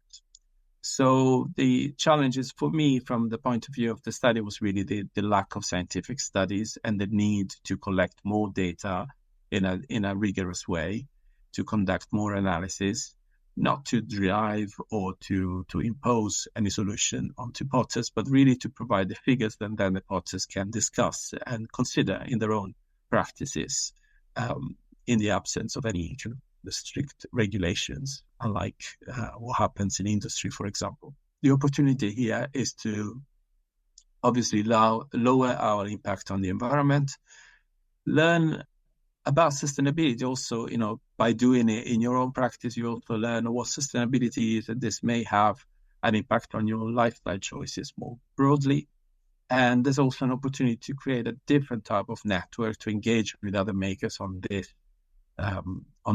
So the challenges for me from the point of view of the study was really the lack of scientific studies and the need to collect more data in a rigorous way, to conduct more analysis, not to drive or to impose any solution onto potters, but really to provide the figures that then the potters can discuss and consider in their own practices, in the absence of any the strict regulations, unlike what happens in industry, for example. The opportunity here is to obviously lower our impact on the environment, learn about sustainability also, by doing it in your own practice. You also learn what sustainability is, and this may have an impact on your lifestyle choices more broadly. And there's also an opportunity to create a different type of network to engage with other makers on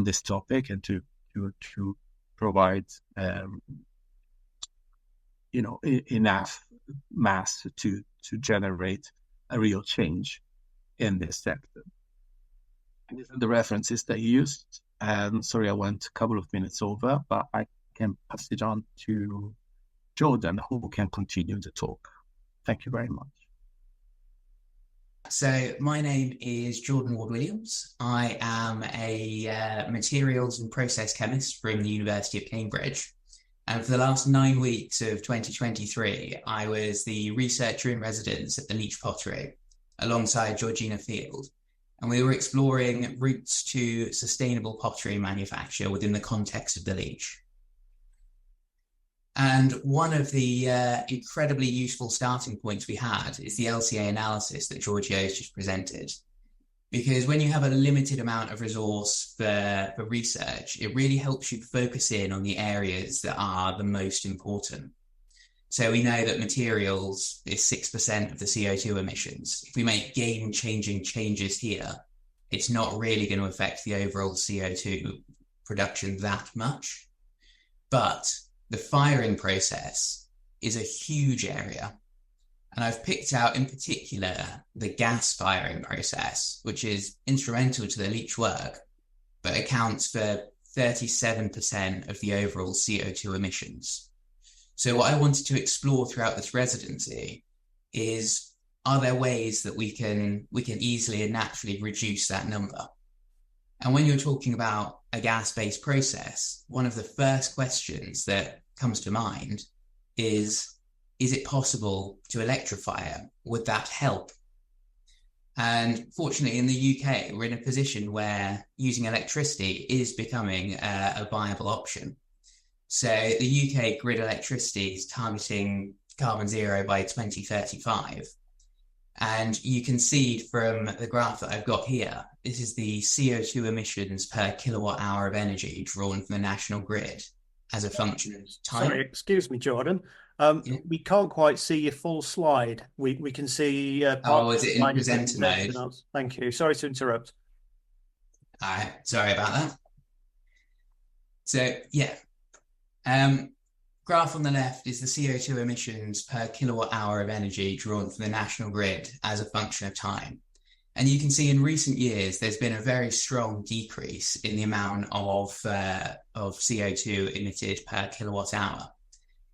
this topic, and to provide enough mass to generate a real change in this sector. And these are the references that you used. And sorry, I went a couple of minutes over, but I can pass it on to Jordan, who can continue the talk. Thank you very much. So my name is Jordan Ward-Williams. I am a materials and process chemist from the University of Cambridge. And for the last 9 weeks of 2023, I was the researcher in residence at the Leach Pottery alongside Georgina Field. And we were exploring routes to sustainable pottery manufacture within the context of the Leach. And one of the incredibly useful starting points we had is the LCA analysis that Giorgio has just presented. Because when you have a limited amount of resource for research, it really helps you focus in on the areas that are the most important. So we know that materials is 6% of the CO2 emissions. If we make game-changing changes here, it's not really going to affect the overall CO2 production that much. But the firing process is a huge area. And I've picked out in particular the gas firing process, which is instrumental to the Leach work, but accounts for 37% of the overall CO2 emissions. So what I wanted to explore throughout this residency is, are there ways that we can easily and naturally reduce that number? And when you're talking about a gas-based process, one of the first questions that comes to mind is it possible to electrify it? Would that help? And fortunately, in the UK, we're in a position where using electricity is becoming a viable option. So the UK grid electricity is targeting carbon zero by 2035. And you can see from the graph that I've got here, this is the CO2 emissions per kilowatt hour of energy drawn from the national grid as a function of time. Sorry, excuse me, Jordan. We can't quite see your full slide. We can see... is it in presenter mode? Thank you. Sorry to interrupt. All right, sorry about that. So, yeah. Graph on the left is the CO2 emissions per kilowatt hour of energy drawn from the national grid as a function of time. And you can see in recent years, there's been a very strong decrease in the amount of CO2 emitted per kilowatt hour.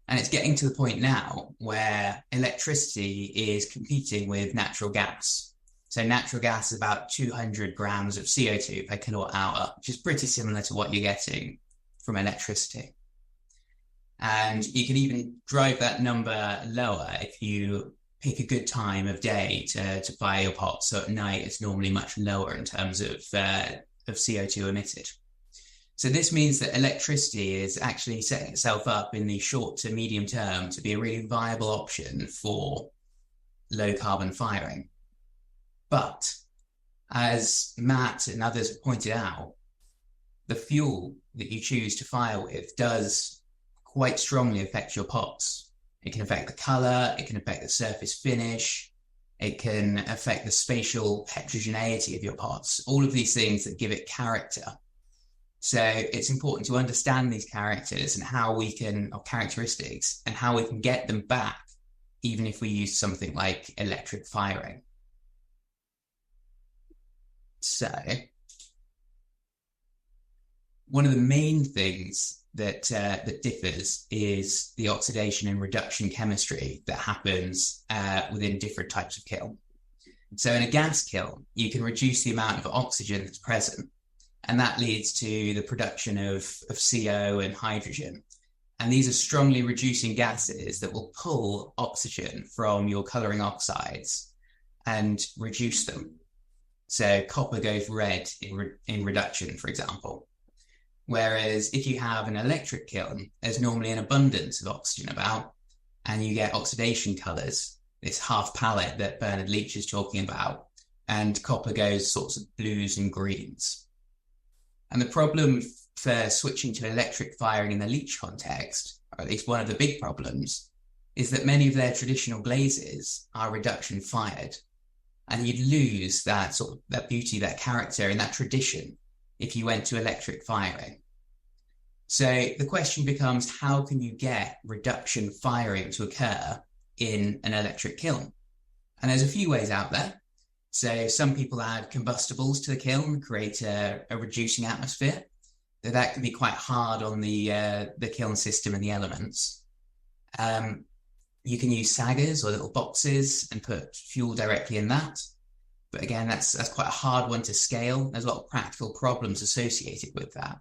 And it's getting to the point now where electricity is competing with natural gas. So natural gas is about 200 grams of CO2 per kilowatt hour, which is pretty similar to what you're getting from electricity. And you can even drive that number lower if you pick a good time of day to fire your pot. So at night, it's normally much lower in terms of CO2 emitted. So this means that electricity is actually setting itself up in the short to medium term to be a really viable option for low carbon firing. But as Matt and others have pointed out, the fuel that you choose to fire with does quite strongly affect your pots. It can affect the color, it can affect the surface finish, it can affect the spatial heterogeneity of your pots, all of these things that give it character. So it's important to understand these characters and how we can, or characteristics, and how we can get them back, even if we use something like electric firing. So one of the main things that differs is the oxidation and reduction chemistry that happens within different types of kiln. So in a gas kiln, you can reduce the amount of oxygen that's present, and that leads to the production of CO and hydrogen. And these are strongly reducing gases that will pull oxygen from your colouring oxides and reduce them. So copper goes red in reduction, for example. Whereas if you have an electric kiln, there's normally an abundance of oxygen about, and you get oxidation colours, this half palette that Bernard Leach is talking about, and copper goes sorts of blues and greens. And the problem for switching to electric firing in the Leach context, or at least one of the big problems, is that many of their traditional glazes are reduction fired, and you'd lose that sort of that beauty, that character, and that tradition if you went to electric firing. So the question becomes, how can you get reduction firing to occur in an electric kiln? And there's a few ways out there. So some people add combustibles to the kiln, create a reducing atmosphere. That can be quite hard on the kiln system and the elements. You can use saggers or little boxes and put fuel directly in that. But again, that's quite a hard one to scale. There's a lot of practical problems associated with that.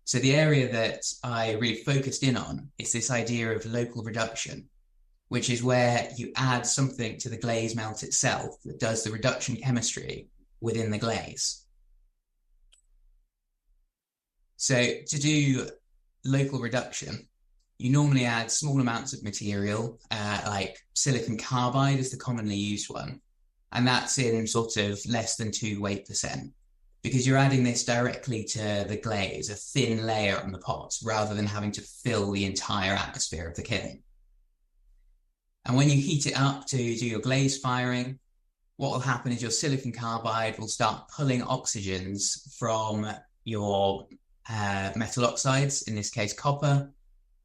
So the area that I really focused in on is this idea of local reduction, which is where you add something to the glaze melt itself that does the reduction chemistry within the glaze. So to do local reduction, you normally add small amounts of material, like silicon carbide is the commonly used one. And that's in sort of less than 2 weight%, because you're adding this directly to the glaze, a thin layer on the pots, rather than having to fill the entire atmosphere of the kiln. And when you heat it up to do your glaze firing, what will happen is your silicon carbide will start pulling oxygens from your metal oxides, in this case copper,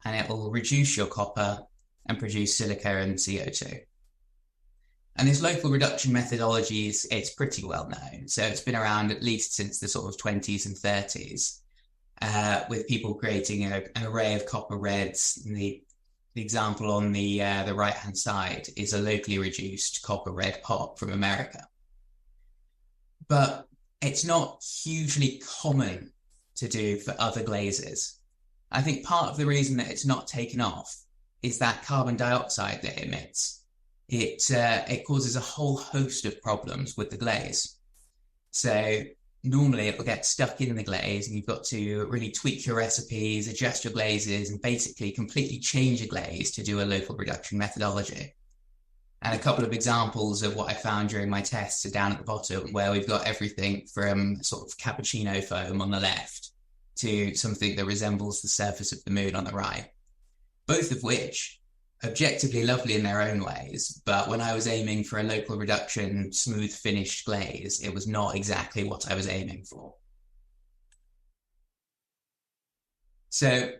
and it will reduce your copper and produce silica and CO2. And this local reduction methodology it's pretty well known. So it's been around at least since the sort of 20s and 30s, with people creating an array of copper reds. And the example on the right-hand side is a locally reduced copper red pot from America. But it's not hugely common to do for other glazes. I think part of the reason that it's not taken off is that carbon dioxide that it emits. It causes a whole host of problems with the glaze. So normally it will get stuck in the glaze, and you've got to really tweak your recipes, adjust your glazes, and basically completely change a glaze to do a local reduction methodology. And a couple of examples of what I found during my tests are down at the bottom, where we've got everything from sort of cappuccino foam on the left to something that resembles the surface of the moon on the right, both of which objectively lovely in their own ways, but when I was aiming for a local reduction, smooth finished glaze, it was not exactly what I was aiming for. So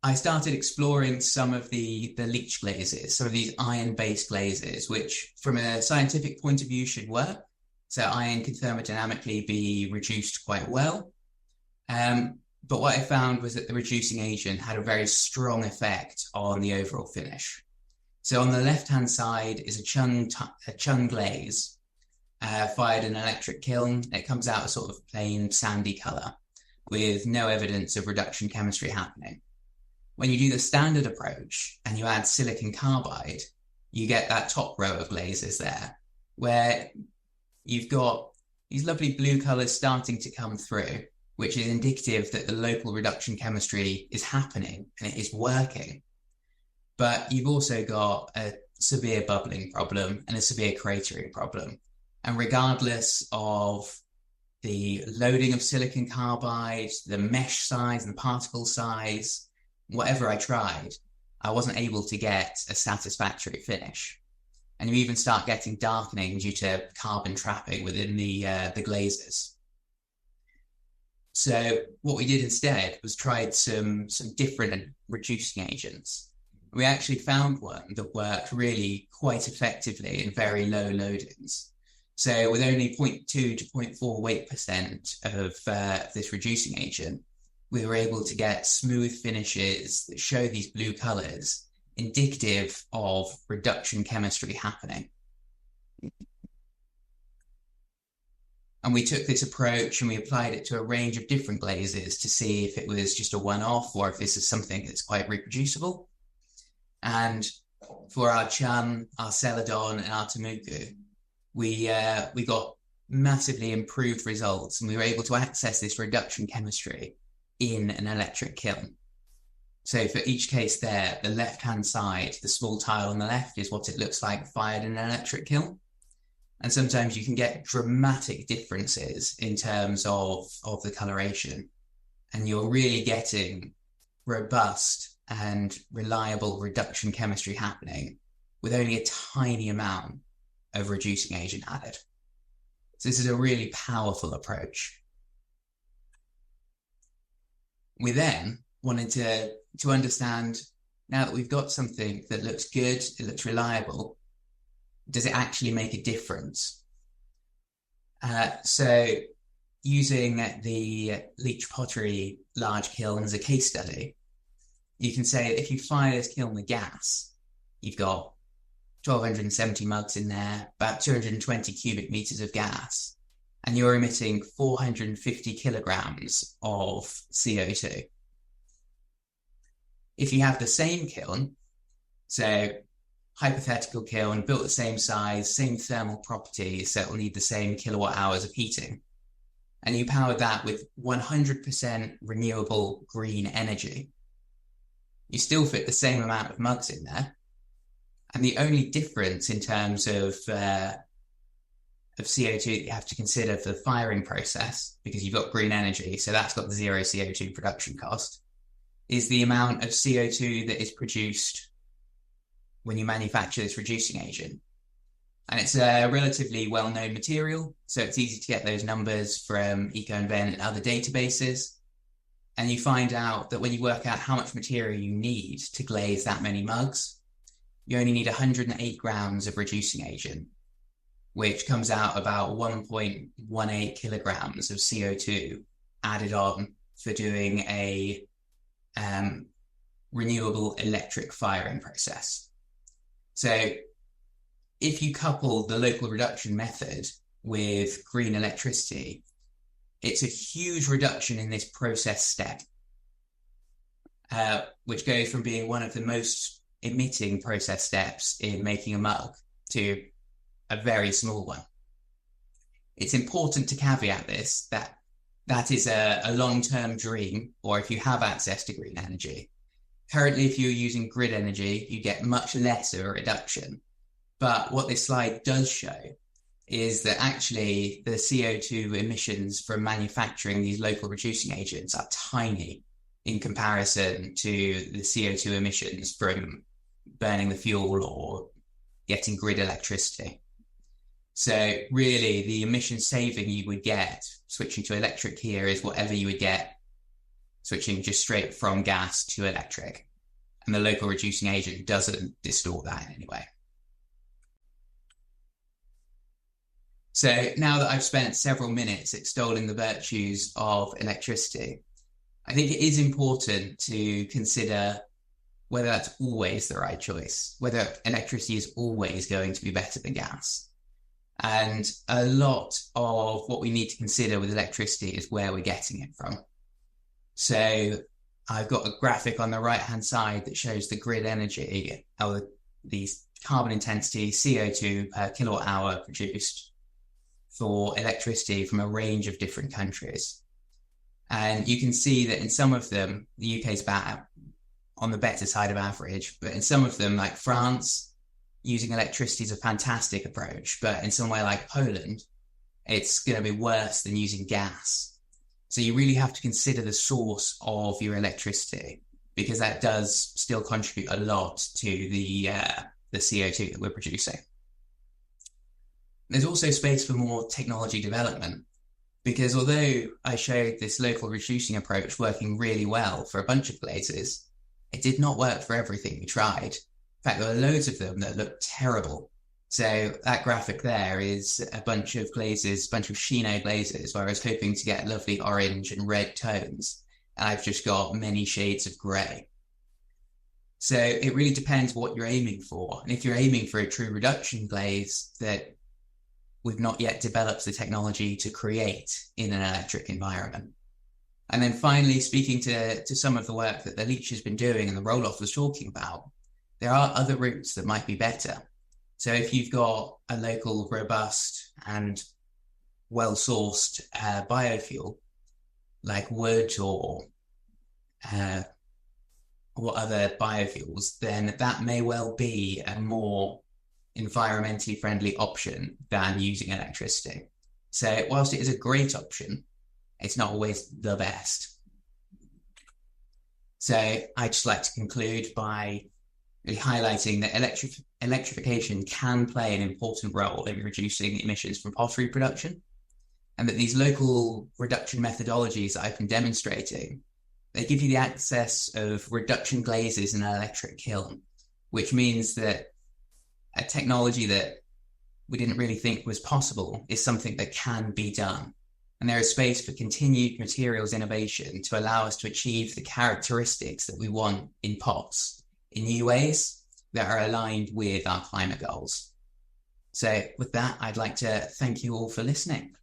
I started exploring some of the Leach glazes, some of these iron-based glazes, which from a scientific point of view should work, So iron can thermodynamically be reduced quite well. But what I found was that the reducing agent had a very strong effect on the overall finish. So on the left-hand side is a chung glaze fired in an electric kiln. It comes out a sort of plain sandy color with no evidence of reduction chemistry happening. When you do the standard approach and you add silicon carbide, you get that top row of glazes there, where you've got these lovely blue colors starting to come through, which is indicative that the local reduction chemistry is happening and it is working. But you've also got a severe bubbling problem and a severe cratering problem. And regardless of the loading of silicon carbide, the mesh size and the particle size, whatever I tried, I wasn't able to get a satisfactory finish. And you even start getting darkening due to carbon trapping within the glazes. So what we did instead was tried some different reducing agents. We actually found one that worked really quite effectively in very low loadings. So with only 0.2 to 0.4 weight% of this reducing agent, we were able to get smooth finishes that show these blue colors, indicative of reduction chemistry happening. And we took this approach and we applied it to a range of different glazes to see if it was just a one-off or if this is something that's quite reproducible. And for our chum, our celadon, and our temuku, we got massively improved results, and we were able to access this reduction chemistry in an electric kiln. So for each case there, the left-hand side, the small tile on the left is what it looks like fired in an electric kiln. And sometimes you can get dramatic differences in terms of the coloration, and you're really getting robust and reliable reduction chemistry happening with only a tiny amount of reducing agent added. So this is a really powerful approach. We then wanted to understand, now that we've got something that looks good, it looks reliable, does it actually make a difference? So using the Leach Pottery large kiln as a case study, you can say if you fire this kiln with gas, you've got 1,270 mugs in there, about 220 cubic meters of gas, and you're emitting 450 kilograms of CO2. If you have the same kiln, so hypothetical kiln, built the same size, same thermal properties, so it will need the same kilowatt hours of heating, and you power that with 100% renewable green energy, you still fit the same amount of mugs in there. And the only difference in terms of CO2 that you have to consider for the firing process, because you've got green energy, so that's got zero CO2 production cost, is the amount of CO2 that is produced when you manufacture this reducing agent. And it's a relatively well-known material, so it's easy to get those numbers from EcoInvent and other databases. And you find out that when you work out how much material you need to glaze that many mugs, you only need 108 grams of reducing agent, which comes out about 1.18 kilograms of CO2 added on for doing a renewable electric firing process. So if you couple the local reduction method with green electricity, it's a huge reduction in this process step, which goes from being one of the most emitting process steps in making a mug to a very small one. It's important to caveat this, that is a long-term dream, or if you have access to green energy. Currently, if you're using grid energy, you get much less of a reduction. But what this slide does show is that actually the CO2 emissions from manufacturing these local reducing agents are tiny in comparison to the CO2 emissions from burning the fuel or getting grid electricity. So really the emission saving you would get switching to electric here is whatever you would get switching just straight from gas to electric. And the local reducing agent doesn't distort that in any way. So now that I've spent several minutes extolling the virtues of electricity, I think it is important to consider whether that's always the right choice, whether electricity is always going to be better than gas. And a lot of what we need to consider with electricity is where we're getting it from. So I've got a graphic on the right-hand side that shows the grid energy, or the carbon intensity, CO2 per kilowatt hour produced for electricity from a range of different countries. And you can see that in some of them, the UK is about on the better side of average, but in some of them, like France, using electricity is a fantastic approach, but in somewhere like Poland, it's going to be worse than using gas. So you really have to consider the source of your electricity, because that does still contribute a lot to the CO2 that we're producing. There's also space for more technology development, because although I showed this local reducing approach working really well for a bunch of glazes, it did not work for everything we tried. In fact, there were loads of them that looked terrible. So that graphic there is a bunch of glazes, a bunch of chino glazes, where I was hoping to get lovely orange and red tones, and I've just got many shades of grey. So it really depends what you're aiming for. And if you're aiming for a true reduction glaze that we've not yet developed the technology to create in an electric environment. And then finally, speaking to some of the work that the Leach has been doing and the Roelof was talking about, there are other routes that might be better. So if you've got a local, robust and well-sourced biofuel, like wood or other biofuels, then that may well be a more environmentally friendly option than using electricity. So whilst it is a great option, it's not always the best. So I'd just like to conclude by really highlighting that electrification can play an important role in reducing emissions from pottery production, and that these local reduction methodologies that I've been demonstrating, they give you the access of reduction glazes in an electric kiln, which means that a technology that we didn't really think was possible is something that can be done. And there is space for continued materials innovation to allow us to achieve the characteristics that we want in pots in new ways that are aligned with our climate goals. So with that, I'd like to thank you all for listening.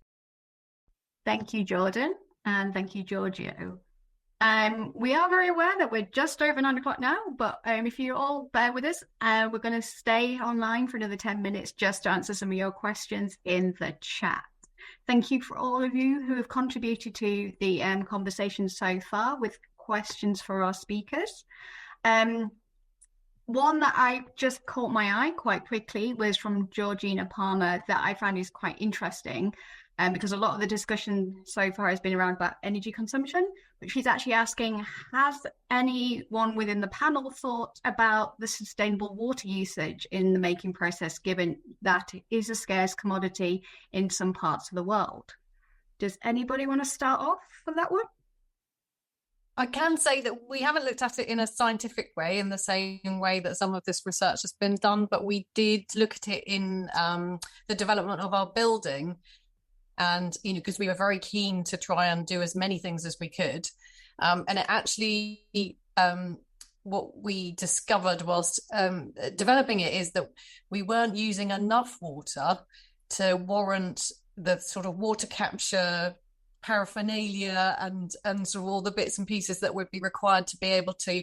Thank you, Jordan, and thank you, Giorgio. We are very aware that we're just over 9 o'clock now, but if you all bear with us, we're going to stay online for another 10 minutes just to answer some of your questions in the chat. Thank you for all of you who have contributed to the conversation so far with questions for our speakers. One that I just caught my eye quite quickly was from Georgina Palmer that I found is quite interesting. Because a lot of the discussion so far has been around about energy consumption, but she's actually asking, has anyone within the panel thought about the sustainable water usage in the making process, given that it is a scarce commodity in some parts of the world? Does anybody want to start off for that one? I can say that we haven't looked at it in a scientific way, in the same way that some of this research has been done, but we did look at it in the development of our building. And, because we were very keen to try and do as many things as we could. And it actually, what we discovered whilst developing it is that we weren't using enough water to warrant the sort of water capture paraphernalia and sort of all the bits and pieces that would be required to be able to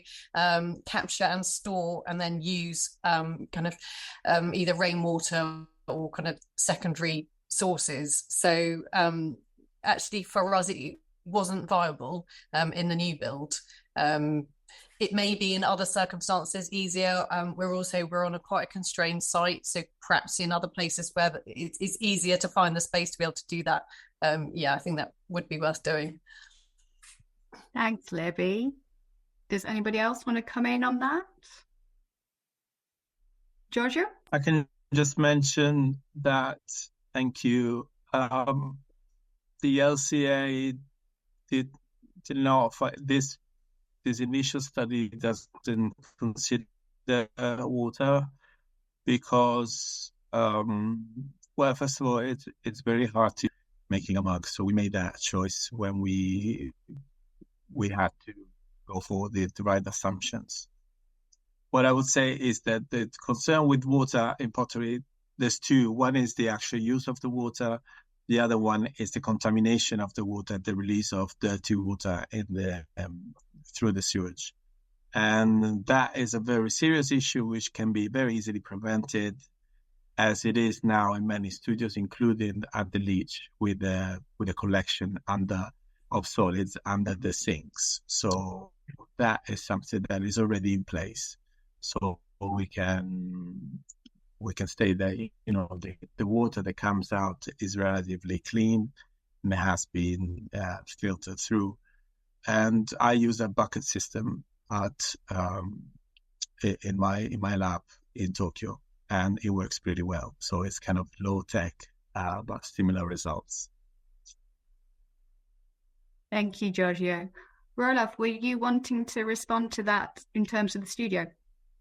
capture and store and then use either rainwater or kind of secondary sources. So actually for us it wasn't viable in the new build. It may be in other circumstances easier. We're on quite a constrained site, so perhaps in other places where it's easier to find the space to be able to do that. I think that would be worth doing. Thanks, Libby. Does anybody else want to come in on that? Giorgio? I can just mention that. Thank you. The LCA did not this initial study doesn't consider water because Well, first of all, it's very hard to making a mug, so we made that choice when we had to go for the right assumptions. What I would say is that the concern with water in pottery, there's two. One is the actual use of the water. The other one is the contamination of the water, the release of dirty water in the through the sewage. And that is a very serious issue which can be very easily prevented, as it is now in many studios, including at the Leach, with a collection of solids under the sinks. So that is something that is already in place. So we can stay there. The water that comes out is relatively clean and has been filtered through. And I use a bucket system in my lab in Tokyo, and it works pretty well. So it's kind of low tech, but similar results. Thank you, Giorgio. Roelof, were you wanting to respond to that in terms of the studio?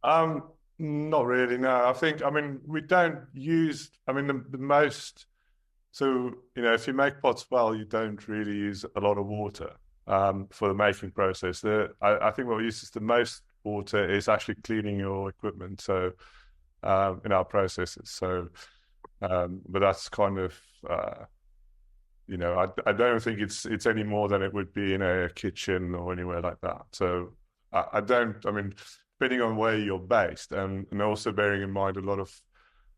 Not really, no. We don't use, the most, so, if you make pots well, you don't really use a lot of water for the making process. I think what we use is the most water is actually cleaning your equipment, so in our processes. So, but that's kind of, I don't think it's any more than it would be in a kitchen or anywhere like that. So depending on where you're based, and also bearing in mind a lot of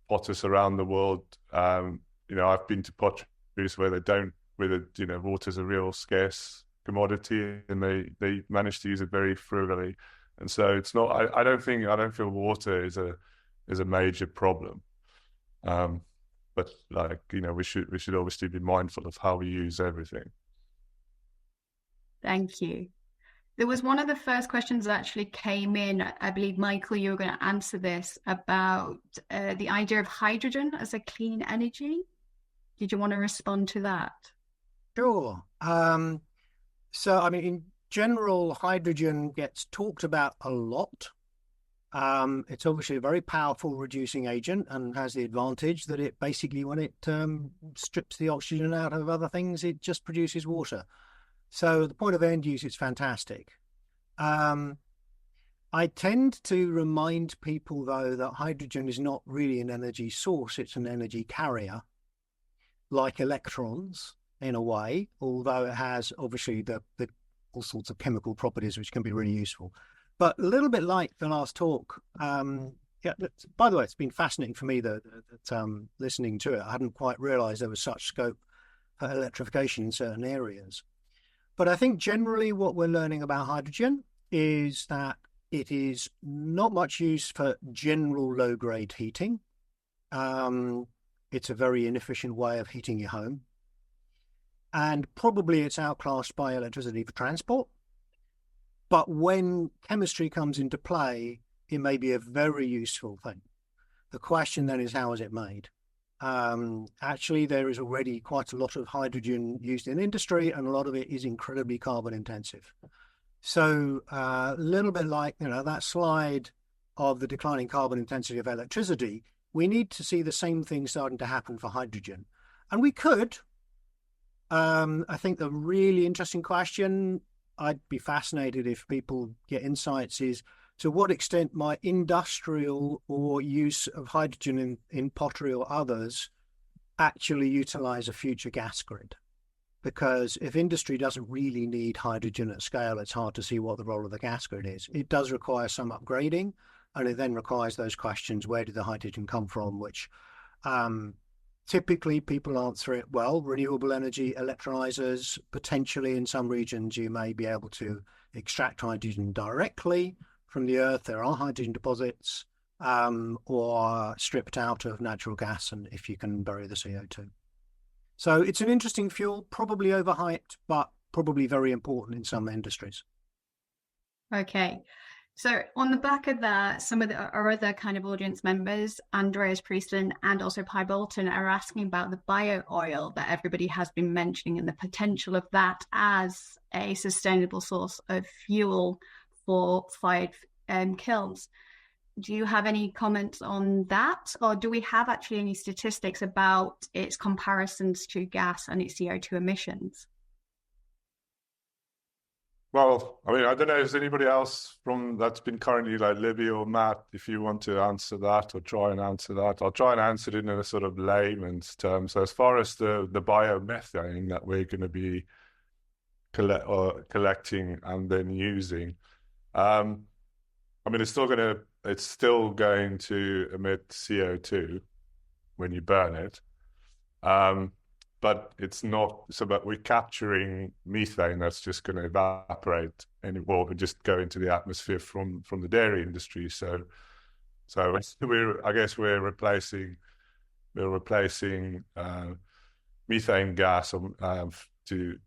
potters around the world, I've been to potteries where water's a real scarce commodity, and they manage to use it very frugally, and so it's not. I don't feel water is a major problem, but we should obviously be mindful of how we use everything. Thank you. There was one of the first questions that actually came in. I believe, Michael, you were going to answer this about the idea of hydrogen as a clean energy. Did you want to respond to that? Sure. So, in general, hydrogen gets talked about a lot. It's obviously a very powerful reducing agent and has the advantage that it basically, when it strips the oxygen out of other things, it just produces water. So the point of end use is fantastic. I tend to remind people, though, that hydrogen is not really an energy source. It's an energy carrier, like electrons in a way, although it has obviously the all sorts of chemical properties which can be really useful. But a little bit like the last talk, by the way, it's been fascinating for me that listening to it. I hadn't quite realized there was such scope for electrification in certain areas. But I think generally what we're learning about hydrogen is that it is not much use for general low-grade heating. It's a very inefficient way of heating your home. And probably it's outclassed by electricity for transport. But when chemistry comes into play, it may be a very useful thing. The question then is, how is it made? Actually, there is already quite a lot of hydrogen used in industry, and a lot of it is incredibly carbon intensive. So a little bit like, that slide of the declining carbon intensity of electricity, we need to see the same thing starting to happen for hydrogen. And we could. I think the really interesting question, I'd be fascinated if people get insights, is to what extent might industrial or use of hydrogen in pottery or others actually utilize a future gas grid? Because if industry doesn't really need hydrogen at scale, it's hard to see what the role of the gas grid is. It does require some upgrading, and it then requires those questions: where did the hydrogen come from? Which typically people answer it well. Renewable energy electrolyzers, potentially in some regions you may be able to extract hydrogen directly from the earth. There are hydrogen deposits, or stripped out of natural gas, and if you can bury the CO2. So it's an interesting fuel, probably overhyped, but probably very important in some industries. Okay. So on the back of that, some of our other kind of audience members, Andreas Priestland and also Pi Bolton, are asking about the bio oil that everybody has been mentioning and the potential of that as a sustainable source of fuel for fired kilns. do you have any comments on that? Or do we have actually any statistics about its comparisons to gas and its CO2 emissions? Well, I mean, I don't know, is anybody else from that's been currently, like Libby or Matt, if you want to answer that or try and answer that? I'll try and answer it in a sort of layman's terms. So as far as the biomethane that we're going to be collecting and then using, I mean, it's still going to emit CO2 when you burn it. But it's not so that we're capturing methane that's just going to evaporate anymore and just go into the atmosphere from the dairy industry. So we're replacing methane gas into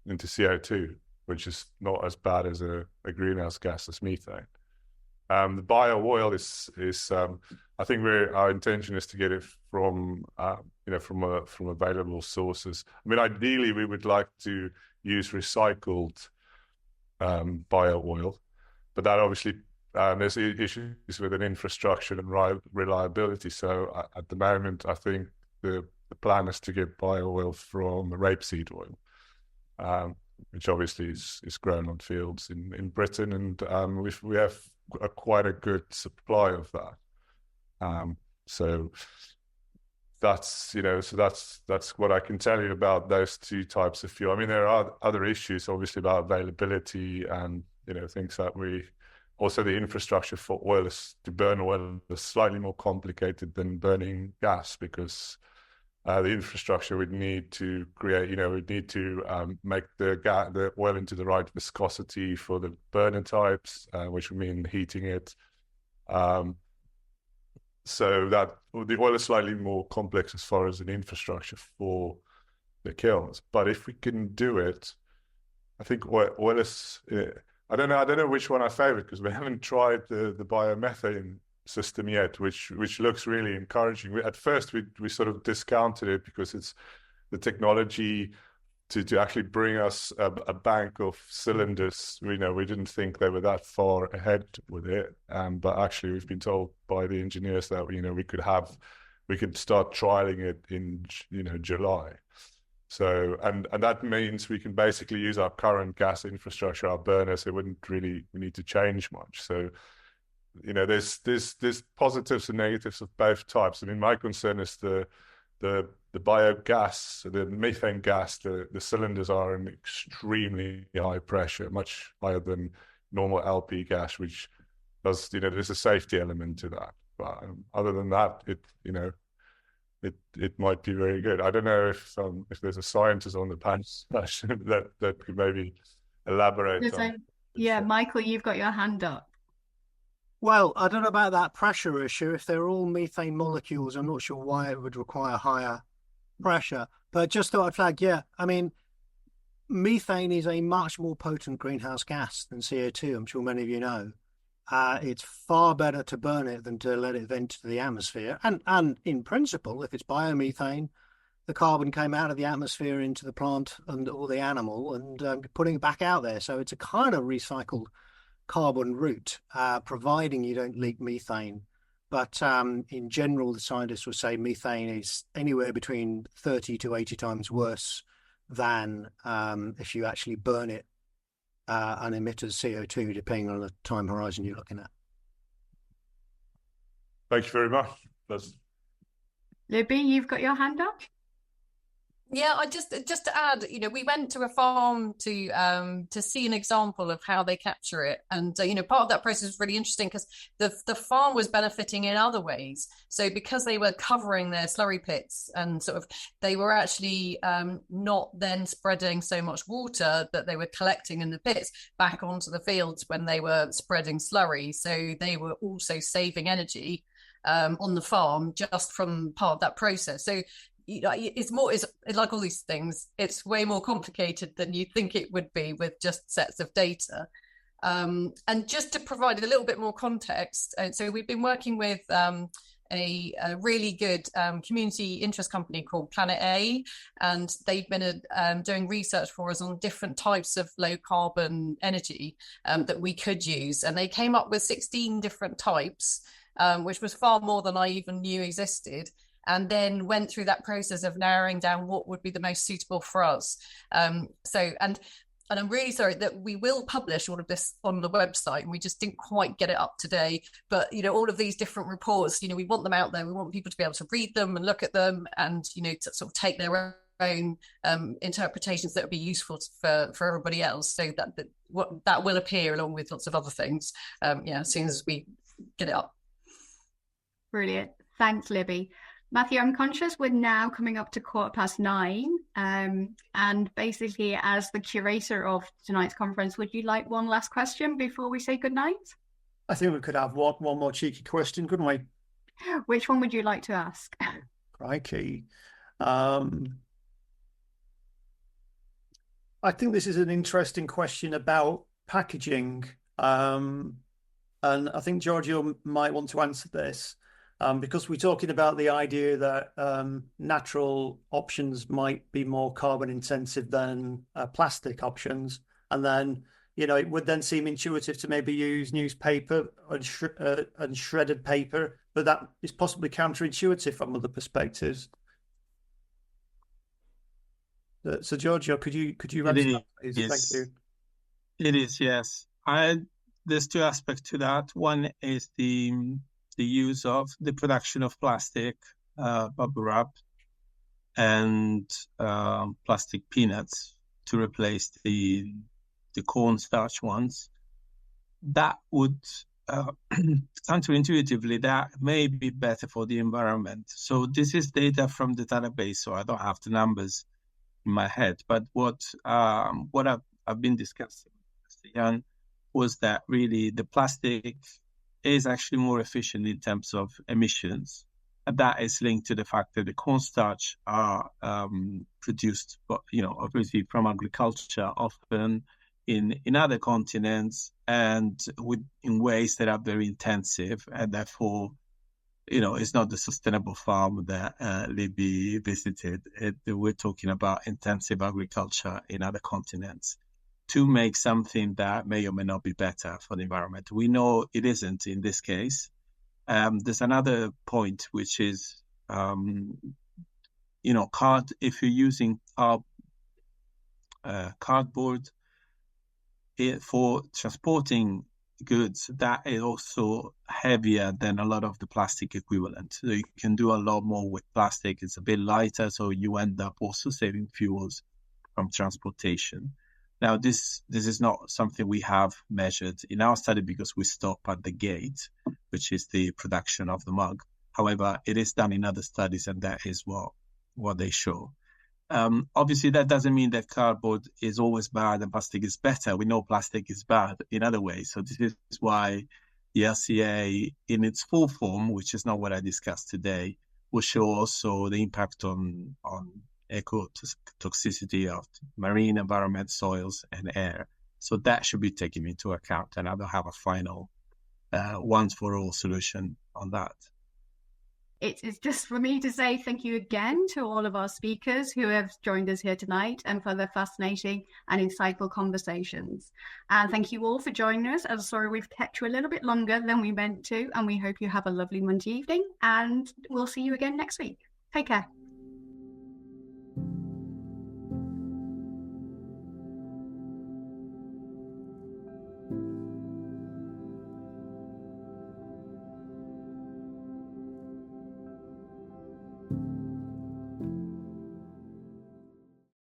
CO2, which is not as bad as a greenhouse gas as methane. The bio oil is I think our intention is to get it from from available sources. I mean, ideally we would like to use recycled bio oil, but that obviously there's issues with an infrastructure and reliability. So at the moment, I think the plan is to get bio oil from rapeseed oil, which obviously is grown on fields in Britain, and we have quite a good supply of that. So that's what I can tell you about those two types of fuel. I mean, there are other issues, obviously, about availability and things that also the infrastructure for to burn oil is slightly more complicated than burning gas, because the infrastructure would need to create, we'd need to make the oil into the right viscosity for the burner types, which would mean heating it. So that the oil is slightly more complex as far as an infrastructure for the kilns. But if we can do it, I think oil is. I don't know which one I favor, because we haven't tried the biomethane system yet, which looks really encouraging. At first we sort of discounted it because it's the technology to actually bring us a bank of cylinders. We didn't think they were that far ahead with it, but actually we've been told by the engineers that we could start trialing it in July. So and that means we can basically use our current gas infrastructure, our burners. We need to change much. So there's positives and negatives of both types. I mean, my concern is the biogas, the methane gas. The cylinders are in extremely high pressure, much higher than normal LP gas, which does there's a safety element to that. But other than that, it might be very good. I don't know if there's a scientist on the panel that could maybe elaborate on. Yeah, Michael, you've got your hand up. Well, I don't know about that pressure issue. If they're all methane molecules, I'm not sure why it would require higher pressure. But just thought I'd flag, I mean, methane is a much more potent greenhouse gas than CO2. I'm sure many of you know. It's far better to burn it than to let it vent to the atmosphere. And in principle, if it's biomethane, the carbon came out of the atmosphere into the plant or the animal and putting it back out there. So it's a kind of recycled carbon route, providing you don't leak methane. But in general, the scientists would say methane is anywhere between 30 to 80 times worse than if you actually burn it and emit as CO2, depending on the time horizon you're looking at. Thank you very much. Libby, you've got your hand up. Yeah, I just to add, we went to a farm to see an example of how they capture it, and part of that process was really interesting because the farm was benefiting in other ways. So because they were covering their slurry pits, and sort of they were actually not then spreading so much water that they were collecting in the pits back onto the fields when they were spreading slurry. So they were also saving energy on the farm just from part of that process. So it's like all these things, it's way more complicated than you think it would be with just sets of data. And just to provide a little bit more context, so we've been working with a really good community interest company called Planet A, and they've been doing research for us on different types of low carbon energy that we could use, and they came up with 16 different types, which was far more than I even knew existed, and then went through that process of narrowing down what would be the most suitable for us. And I'm really sorry that we will publish all of this on the website, and we just didn't quite get it up today. But, all of these different reports, we want them out there. We want people to be able to read them and look at them and, to sort of take their own interpretations that would be useful for everybody else. So that will appear along with lots of other things, as soon as we get it up. Brilliant. Thanks, Libby. Matthew, I'm conscious we're now coming up to 9:15. And basically, as the curator of tonight's conference, would you like one last question before we say goodnight? I think we could have one more cheeky question, couldn't we? Which one would you like to ask? Crikey. I think this is an interesting question about packaging. And I think Giorgio might want to answer this. Because we're talking about the idea that natural options might be more carbon intensive than plastic options. And then, it would then seem intuitive to maybe use newspaper and shredded paper, but that is possibly counterintuitive from other perspectives. So, Giorgio, could you answer that, please? Yes. Thank you. It is, yes. There's two aspects to that. One is the use of the production of plastic bubble wrap and plastic peanuts to replace the cornstarch ones. That would counterintuitively, that may be better for the environment. So this is data from the database, so I don't have the numbers in my head. But what I've been discussing with Jan was that really the plastic is actually more efficient in terms of emissions. And that is linked to the fact that the cornstarch are produced, obviously from agriculture, often in other continents, and in ways that are very intensive, and therefore, it's not the sustainable farm that Libby visited. We're talking about intensive agriculture in other continents to make something that may or may not be better for the environment. We know it isn't in this case. There's another point, which is, if you're using cardboard for transporting goods, that is also heavier than a lot of the plastic equivalent. So you can do a lot more with plastic. It's a bit lighter, so you end up also saving fuels from transportation. Now, this is not something we have measured in our study because we stop at the gate, which is the production of the mug. However, it is done in other studies, and that is what they show. Obviously, that doesn't mean that cardboard is always bad and plastic is better. We know plastic is bad in other ways. So this is why the LCA in its full form, which is not what I discussed today, will show also the impact on ecotoxicity of marine environment, soils, and air. So that should be taken into account, and I don't have a final once-for-all solution on that. It's just for me to say thank you again to all of our speakers who have joined us here tonight and for their fascinating and insightful conversations. And thank you all for joining us. I'm sorry we've kept you a little bit longer than we meant to, and we hope you have a lovely Monday evening, and we'll see you again next week. Take care.